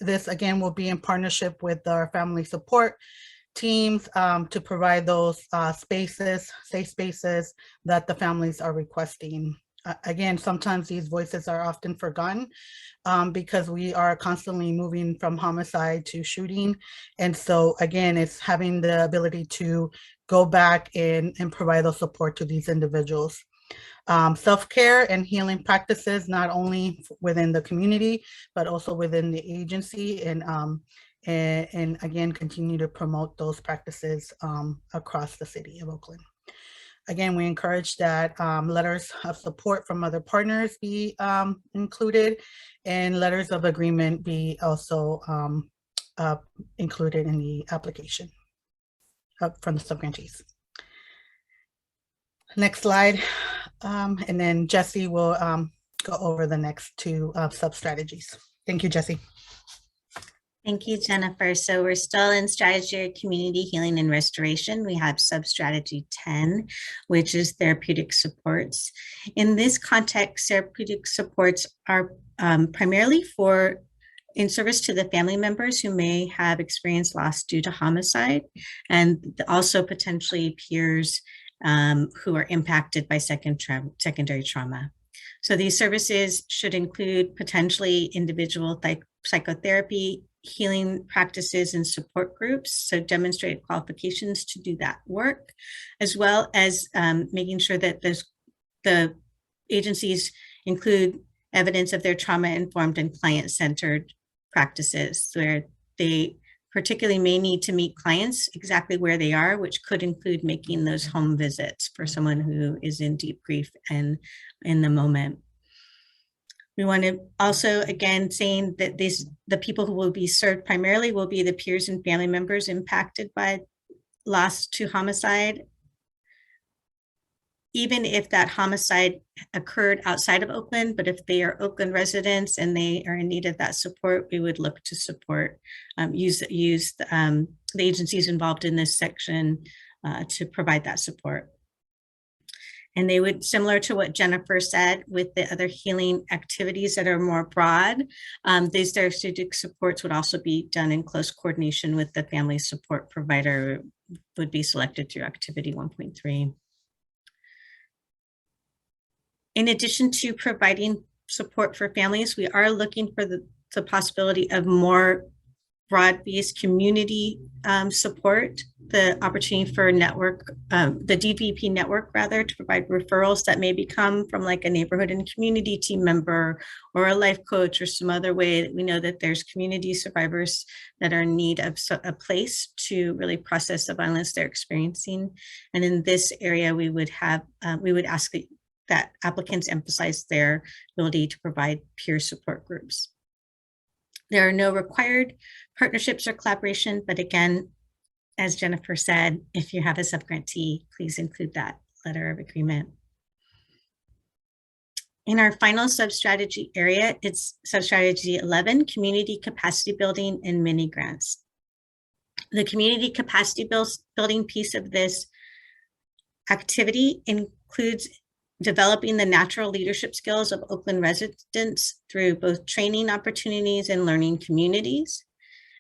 [SPEAKER 10] this again will be in partnership with our family support teams to provide those spaces, safe spaces that the families are requesting. Again, sometimes these voices are often forgotten because we are constantly moving from homicide to shooting. And so again, it's having the ability to go back and provide those support to these individuals. Self-care and healing practices, not only within the community, but also within the agency, and again, continue to promote those practices across the city of Oakland. Again, we encourage that letters of support from other partners be included, and letters of agreement be also included in the application from the subgrantees. Next slide, and then Jesse will go over the next two sub-strategies. Thank you, Jesse.
[SPEAKER 3] Thank you, Jennifer. So we're still in strategy of community healing and restoration. We have sub-strategy 10, which is therapeutic supports. In this context, therapeutic supports are primarily for in service to the family members who may have experienced loss due to homicide, and also potentially peers who are impacted by secondary trauma. So these services should include potentially individual psychotherapy, healing practices, and support groups. So demonstrated qualifications to do that work, as well as making sure that the agencies include evidence of their trauma-informed and client-centered practices, where they particularly may need to meet clients exactly where they are, which could include making those home visits for someone who is in deep grief and in the moment. We want to also, again, saying that the people who will be served primarily will be the peers and family members impacted by loss to homicide, even if that homicide occurred outside of Oakland. But if they are Oakland residents and they are in need of that support, we would look to support, use the agencies involved in this section to provide that support. And they would, similar to what Jennifer said with the other healing activities that are more broad, these therapeutic supports would also be done in close coordination with the family support provider, would be selected through activity 1.3. In addition to providing support for families, we are looking for the possibility of more broad-based community support, the opportunity for network, the DVP network rather, to provide referrals that maybe come from like a neighborhood and community team member or a life coach or some other way that we know that there's community survivors that are in need of a place to really process the violence they're experiencing. And in this area, we would have, we would ask that applicants emphasize their ability to provide peer support groups. There are no required partnerships or collaboration, but again, as Jennifer said, if you have a subgrantee, please include that letter of agreement. In our final sub-strategy area, it's sub-strategy 11, community capacity building and mini grants. The community capacity building piece of this activity includes developing the natural leadership skills of Oakland residents through both training opportunities and learning communities,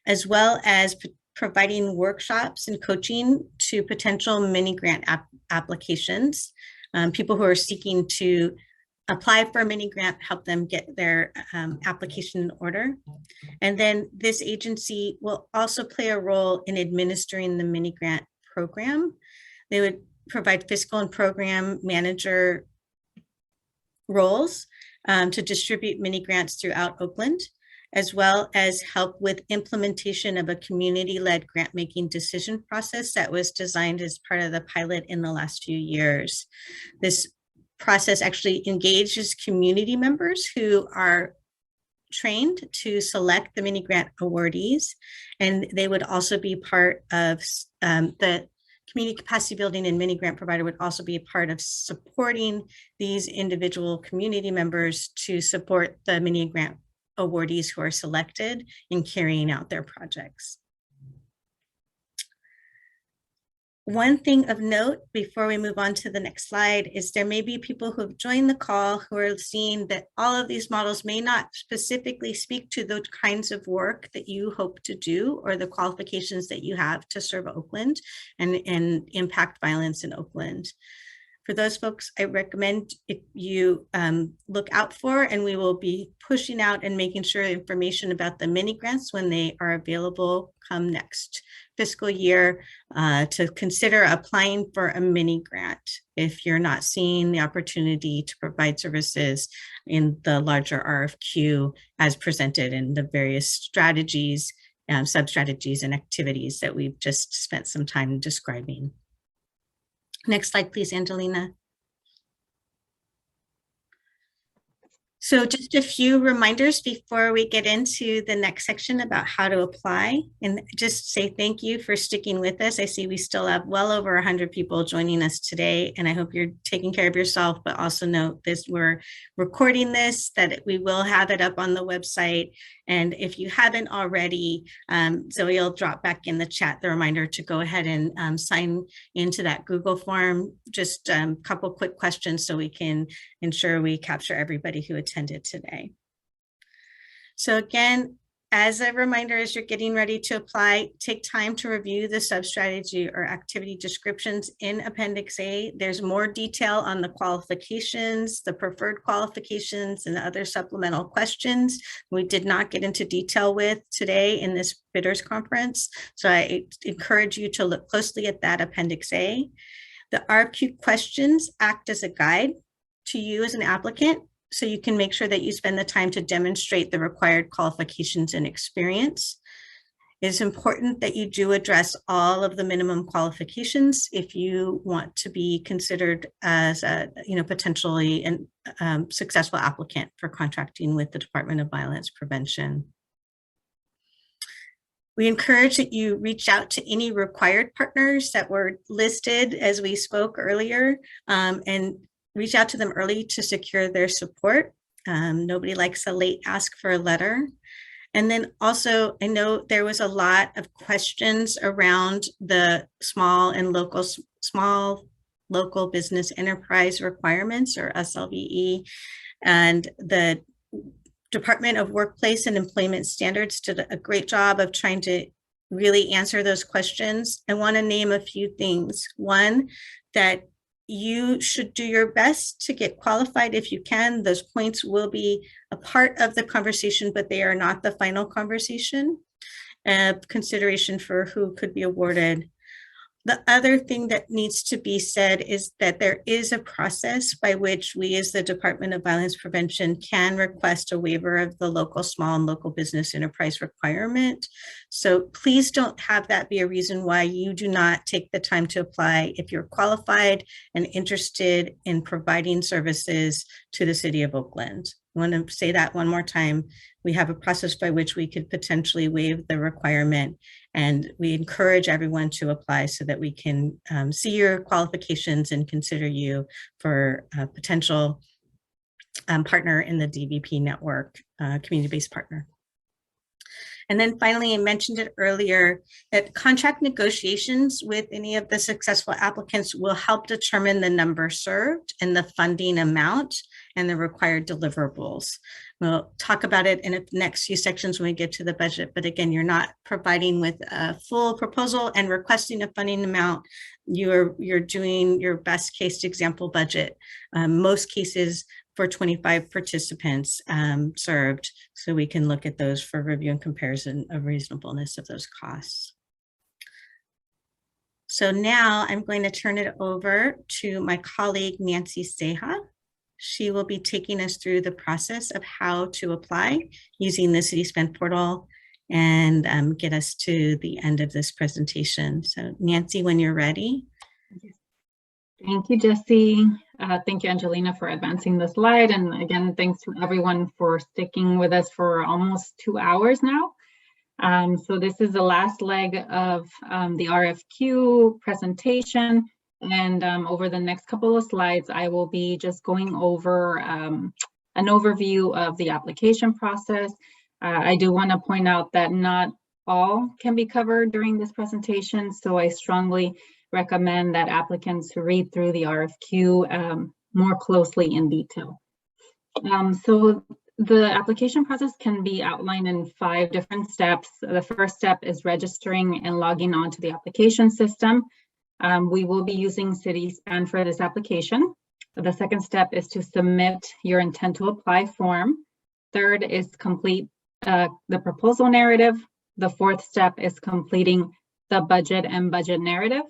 [SPEAKER 3] as well as providing workshops and coaching to potential mini grant applications. People who are seeking to apply for a mini grant, help them get their application in order. And then this agency will also play a role in administering the mini grant program. They would provide fiscal and program manager roles to distribute mini grants throughout Oakland, as well as help with implementation of a community-led grant-making decision process that was designed as part of the pilot in the last few years. This process actually engages community members who are trained to select the mini grant awardees, and they would also be part of the community capacity building and mini grant provider would also be a part of supporting these individual community members to support the mini grant awardees who are selected in carrying out their projects. One thing of note before we move on to the next slide is there may be people who have joined the call who are seeing that all of these models may not specifically speak to the kinds of work that you hope to do or the qualifications that you have to serve Oakland and impact violence in Oakland. For those folks, I recommend if you look out for, and we will be pushing out and making sure information about the mini grants when they are available come next fiscal year to consider applying for a mini grant if you're not seeing the opportunity to provide services in the larger RFQ as presented in the various strategies, sub-strategies and activities that we've just spent some time describing. Next slide, please, Angelina. So just a few reminders before we get into the next section about how to apply, and just say thank you for sticking with us. I see we still have well over 100 people joining us today, and I hope you're taking care of yourself, but also note this, we're recording this, that we will have it up on the website. And if you haven't already, Zoe will drop back in the chat the reminder to go ahead and sign into that Google form. Just a couple quick questions so we can ensure we capture everybody who attended today. So again, as a reminder, as you're getting ready to apply, take time to review the sub-strategy or activity descriptions in Appendix A. There's more detail on the qualifications, the preferred qualifications, and other supplemental questions we did not get into detail with today in this bidders conference. So I encourage you to look closely at that Appendix A. The RFQ questions act as a guide to you as an applicant, so you can make sure that you spend the time to demonstrate the required qualifications and experience. It's important that you do address all of the minimum qualifications if you want to be considered as a potentially a successful applicant for contracting with the Department of Violence Prevention. We encourage that you reach out to any required partners that were listed as we spoke earlier, and reach out to them early to secure their support. Nobody likes a late ask for a letter. And then also, I know there was a lot of questions around the small local business enterprise requirements, or SLBE, and the Department of Workplace and Employment Standards did a great job of trying to really answer those questions. I want to name a few things. One, that you should do your best to get qualified if you can. Those points will be a part of the conversation, but they are not the final conversation. Consideration for who could be awarded. The other thing that needs to be said is that there is a process by which we as the Department of Violence Prevention can request a waiver of the local small and local business enterprise requirement. So please don't have that be a reason why you do not take the time to apply if you're qualified and interested in providing services to the city of Oakland. I want to say that one more time. We have a process by which we could potentially waive the requirement, and we encourage everyone to apply so that we can see your qualifications and consider you for a potential partner in the DVP network, community-based partner. And then finally, I mentioned it earlier, that contract negotiations with any of the successful applicants will help determine the number served and the funding amount and the required deliverables. We'll talk about it in the next few sections when we get to the budget, but again, you're not providing with a full proposal and requesting a funding amount. You're doing your best case example budget. Most cases for 25 participants served, so we can look at those for review and comparison of reasonableness of those costs. So now I'm going to turn it over to my colleague, Nancy Ceja. She will be taking us through the process of how to apply using the City Spend portal and get us to the end of this presentation. So Nancy, when you're ready.
[SPEAKER 6] Thank you, Jessie. Thank you, Angelina, for advancing the slide. And again, thanks to everyone for sticking with us for almost 2 hours now. So this is the last leg of the RFQ presentation. And over the next couple of slides, I will be just going over an overview of the application process. I do want to point out that not all can be covered during this presentation, so I strongly recommend that applicants read through the RFQ more closely in detail. So the application process can be outlined in 5 different steps. The first step is registering and logging on to the application system. We will be using CitySpan for this application. The second step is to submit your intent to apply form. Third is complete the proposal narrative. The fourth step is completing the budget and budget narrative.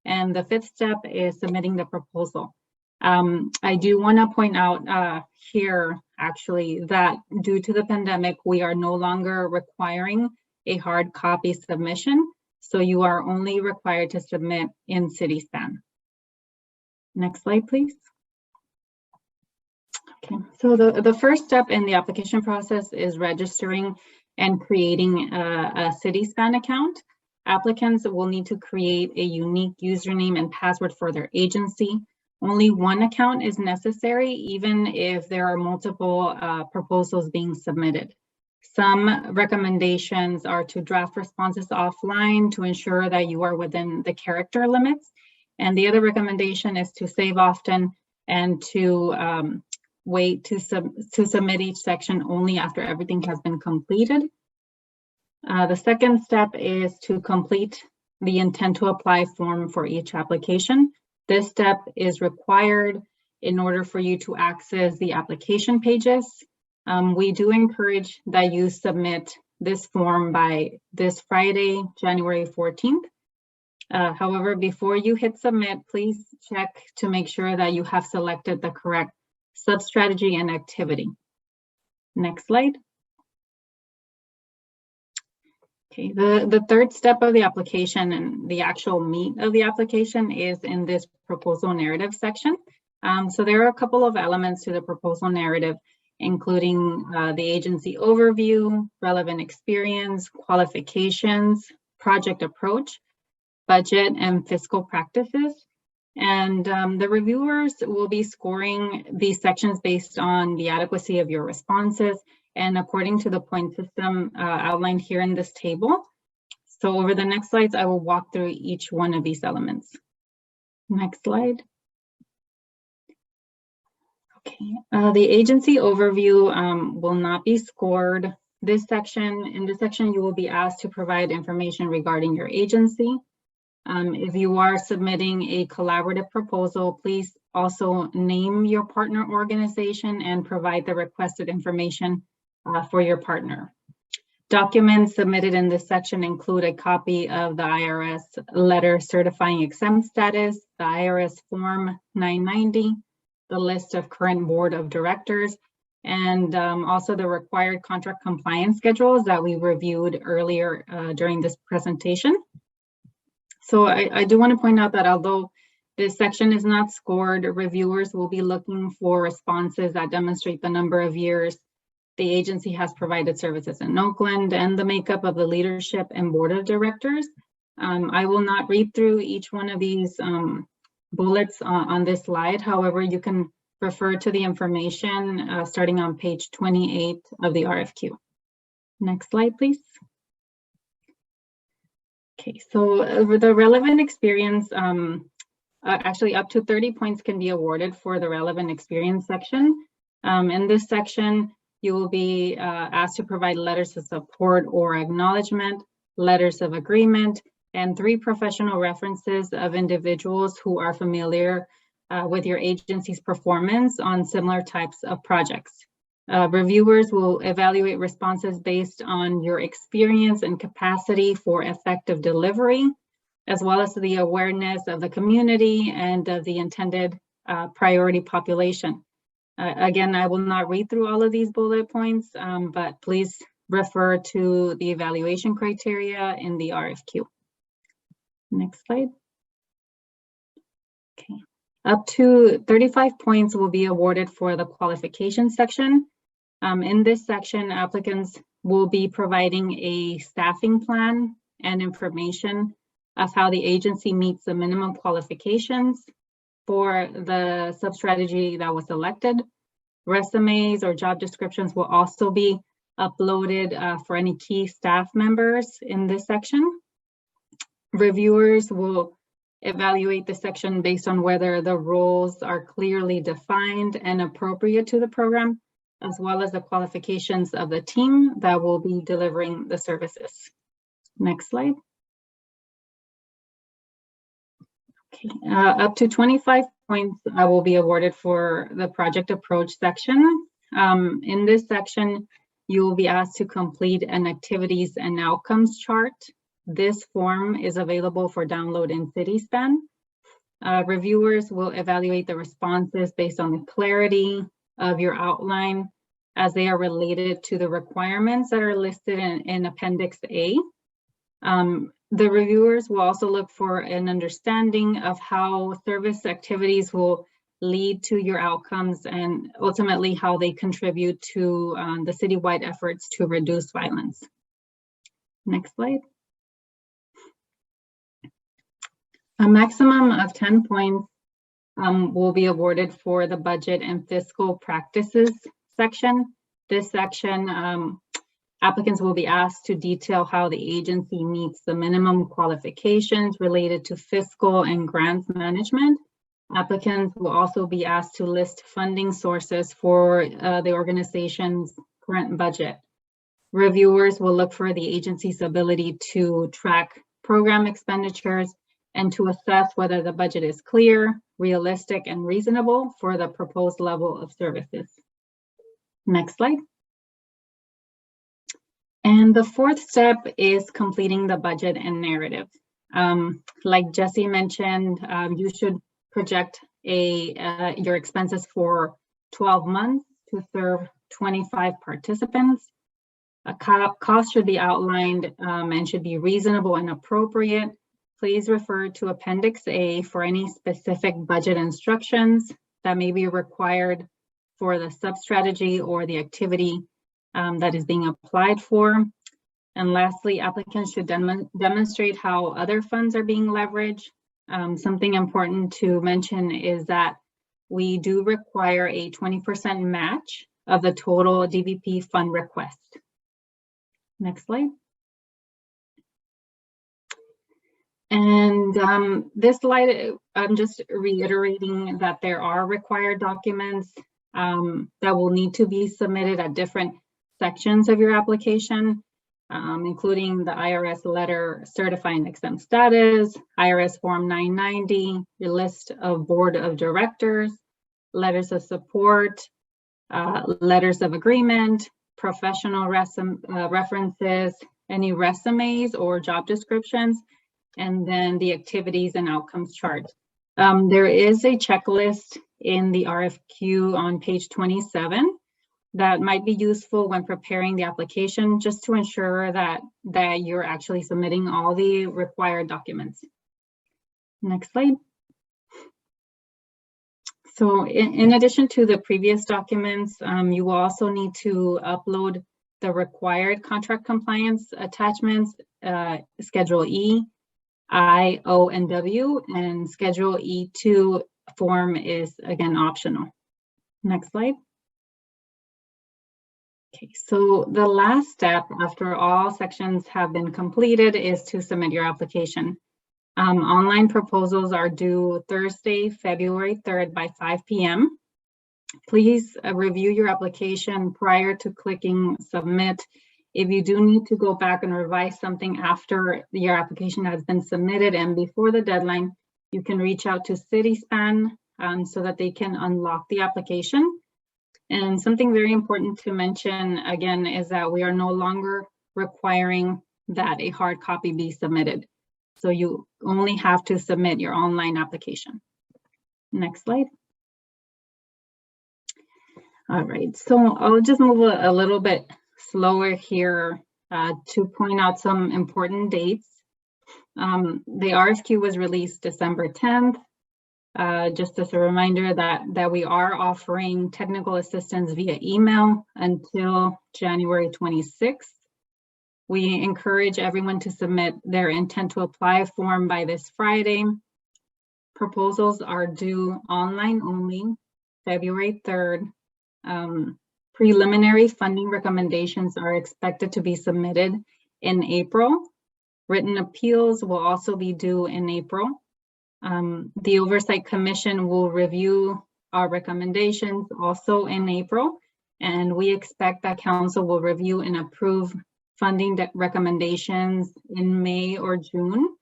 [SPEAKER 6] And the fifth step is submitting the proposal. I do want to point out here, actually, that due to the pandemic, we are no longer requiring a hard copy submission. So you are only required to submit in CitySpan. Next slide, please. Okay, so the first step in the application process is registering and creating a CitySpan account. Applicants will need to create a unique username and password for their agency. Only one account is necessary, even if there are multiple proposals being submitted. Some recommendations are to draft responses offline to ensure that you are within the character limits. And the other recommendation is to save often and to wait to submit each section only after everything has been completed. The second step is to complete the intent to apply form for each application. This step is required in order for you to access the application pages. We do encourage that you submit this form by this Friday, January 14th. However, before you hit submit, please check to make sure that you have selected the correct sub-strategy and activity. Next slide. Okay, the third step of the application and the actual meat of the application is in this proposal narrative section. So there are a couple of elements to the proposal narrative, including the agency overview, relevant experience, qualifications, project approach, budget, and fiscal practices. And the reviewers will be scoring these sections based on the adequacy of your responses and according to the point system outlined here in this table. So over the next slides, I will walk through each one of these elements. Next slide. Okay, the agency overview will not be scored. In this section, you will be asked to provide information regarding your agency. If you are submitting a collaborative proposal, please also name your partner organization and provide the requested information for your partner. Documents submitted in this section include a copy of the IRS letter certifying exempt status, the IRS Form 990, the list of current board of directors, and also the required contract compliance schedules that we reviewed earlier during this presentation. So I do want to point out that although this section is not scored, reviewers will be looking for responses that demonstrate the number of years the agency has provided services in Oakland and the makeup of the leadership and board of directors. I will not read through each one of these bullets on this slide. However, you can refer to the information starting on page 28 of the RFQ. Next slide, please. Okay, so over the relevant experience, actually up to 30 points can be awarded for the relevant experience section. In this section, you will be asked to provide letters of support or acknowledgement, letters of agreement, and 3 professional references of individuals who are familiar with your agency's performance on similar types of projects. Reviewers will evaluate responses based on your experience and capacity for effective delivery, as well as the awareness of the community and of the intended priority population. Again, I will not read through all of these bullet points, but please refer to the evaluation criteria in the RFQ. Next slide. Okay. Up to 35 points will be awarded for the qualifications section. In this section, applicants will be providing a staffing plan and information of how the agency meets the minimum qualifications for the sub-strategy that was selected. Resumes or job descriptions will also be uploaded for any key staff members in this section. Reviewers will evaluate the section based on whether the roles are clearly defined and appropriate to the program, as well as the qualifications of the team that will be delivering the services. Next slide. Okay, up to 25 points will be awarded for the project approach section. In this section, you will be asked to complete an activities and outcomes chart. This form is available for download in CitySpan. Reviewers will evaluate the responses based on the clarity of your outline as they are related to the requirements that are listed in Appendix A. The reviewers will also look for an understanding of how service activities will lead to your outcomes and ultimately how they contribute to the citywide efforts to reduce violence. Next slide. A maximum of 10 points will be awarded for the budget and fiscal practices section. This section, applicants will be asked to detail how the agency meets the minimum qualifications related to fiscal and grants management. Applicants will also be asked to list funding sources for the organization's current budget. Reviewers will look for the agency's ability to track program expenditures and to assess whether the budget is clear, realistic, and reasonable for the proposed level of services. Next slide. And the fourth step is completing the budget and narrative. Like Jesse mentioned, you should project your expenses for 12 months to serve 25 participants. A cost should be outlined and should be reasonable and appropriate. Please refer to Appendix A for any specific budget instructions that may be required for the sub-strategy or the activity that is being applied for. And lastly, applicants should demonstrate how other funds are being leveraged. Something important to mention is that we do require a 20% match of the total DVP fund request. Next slide. And this slide, I'm just reiterating that there are required documents that will need to be submitted at different sections of your application, including the IRS letter certifying exempt status, IRS Form 990, your list of board of directors, letters of support, letters of agreement, professional references, any resumes or job descriptions, and then the activities and outcomes chart. There is a checklist in the RFQ on page 27 that might be useful when preparing the application, just to ensure that you're actually submitting all the required documents. Next slide. So in addition to the previous documents, you will also need to upload the required contract compliance attachments, Schedule E, I, O, and W, and Schedule E2 form is again optional. Next slide. Okay, so the last step after all sections have been completed is to submit your application. Online proposals are due Thursday, February 3rd by 5 p.m. Please review your application prior to clicking submit. If you do need to go back and revise something after your application has been submitted and before the deadline, you can reach out to CitySpan so that they can unlock the application. And something very important to mention again is that we are no longer requiring that a hard copy be submitted. So you only have to submit your online application. Next slide. All right, so I'll just move a little bit slower here to point out some important dates. The RFQ was released December 10th. Just as a reminder that we are offering technical assistance via email until January 26th. We encourage everyone to submit their intent to apply form by this Friday. Proposals are due online only, February 3rd. Preliminary funding recommendations are expected to be submitted in April. Written appeals will also be due in April. The Oversight Commission will review our recommendations also in April, and we expect that Council will review and approve funding recommendations in May or June.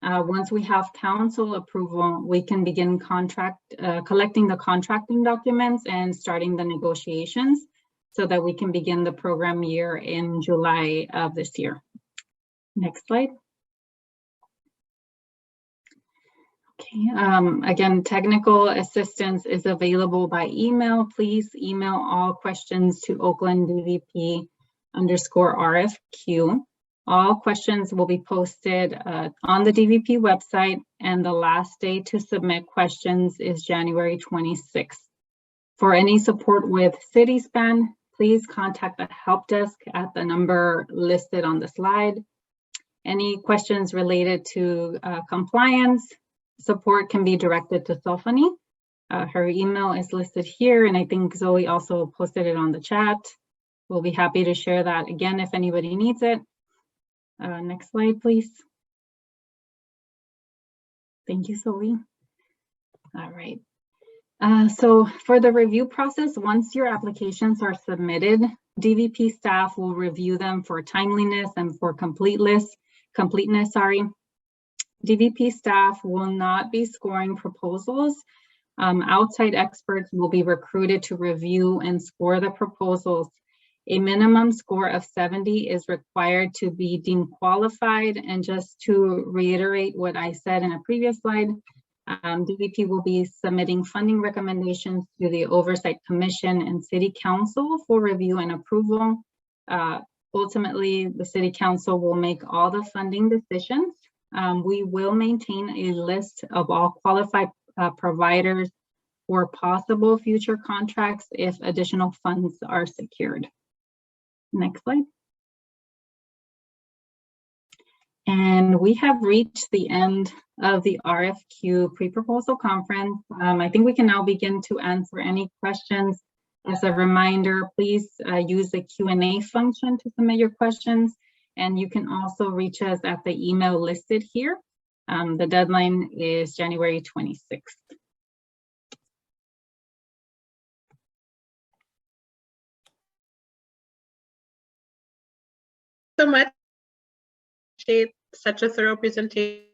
[SPEAKER 6] Once we have Council approval, we can begin collecting the contracting documents and starting the negotiations so that we can begin the program year in July of this year. Next slide. Okay, again, technical assistance is available by email. Please email all questions to OaklandDVP_RFQ. All questions will be posted on the DVP website, and the last day to submit questions is January 26th. For any support with CitySpan, please contact the help desk at the number listed on the slide. Any questions related to compliance support can be directed to Sophanie. Her email is listed here, and I think Zoe also posted it on the chat. We'll be happy to share that again if anybody needs it. Next slide, please. Thank you, Zoe. All right. So for the review process, once your applications are submitted, DVP staff will review them for timeliness and for completeness. DVP staff will not be scoring proposals. Outside experts will be recruited to review and score the proposals. A minimum score of 70 is required to be deemed qualified. And just to reiterate what I said in a previous slide, DVP will be submitting funding recommendations to the Oversight Commission and City Council for review and approval. Ultimately, the City Council will make all the funding decisions. We will maintain a list of all qualified providers for possible future contracts if additional funds are secured. Next slide. And we have reached the end of the RFQ pre-proposal conference. I think we can now begin to answer any questions. As a reminder, please use the Q&A function to submit your questions. And you can also reach us at the email listed here. The deadline is January 26th.
[SPEAKER 8] So much. Appreciate such a thorough presentation.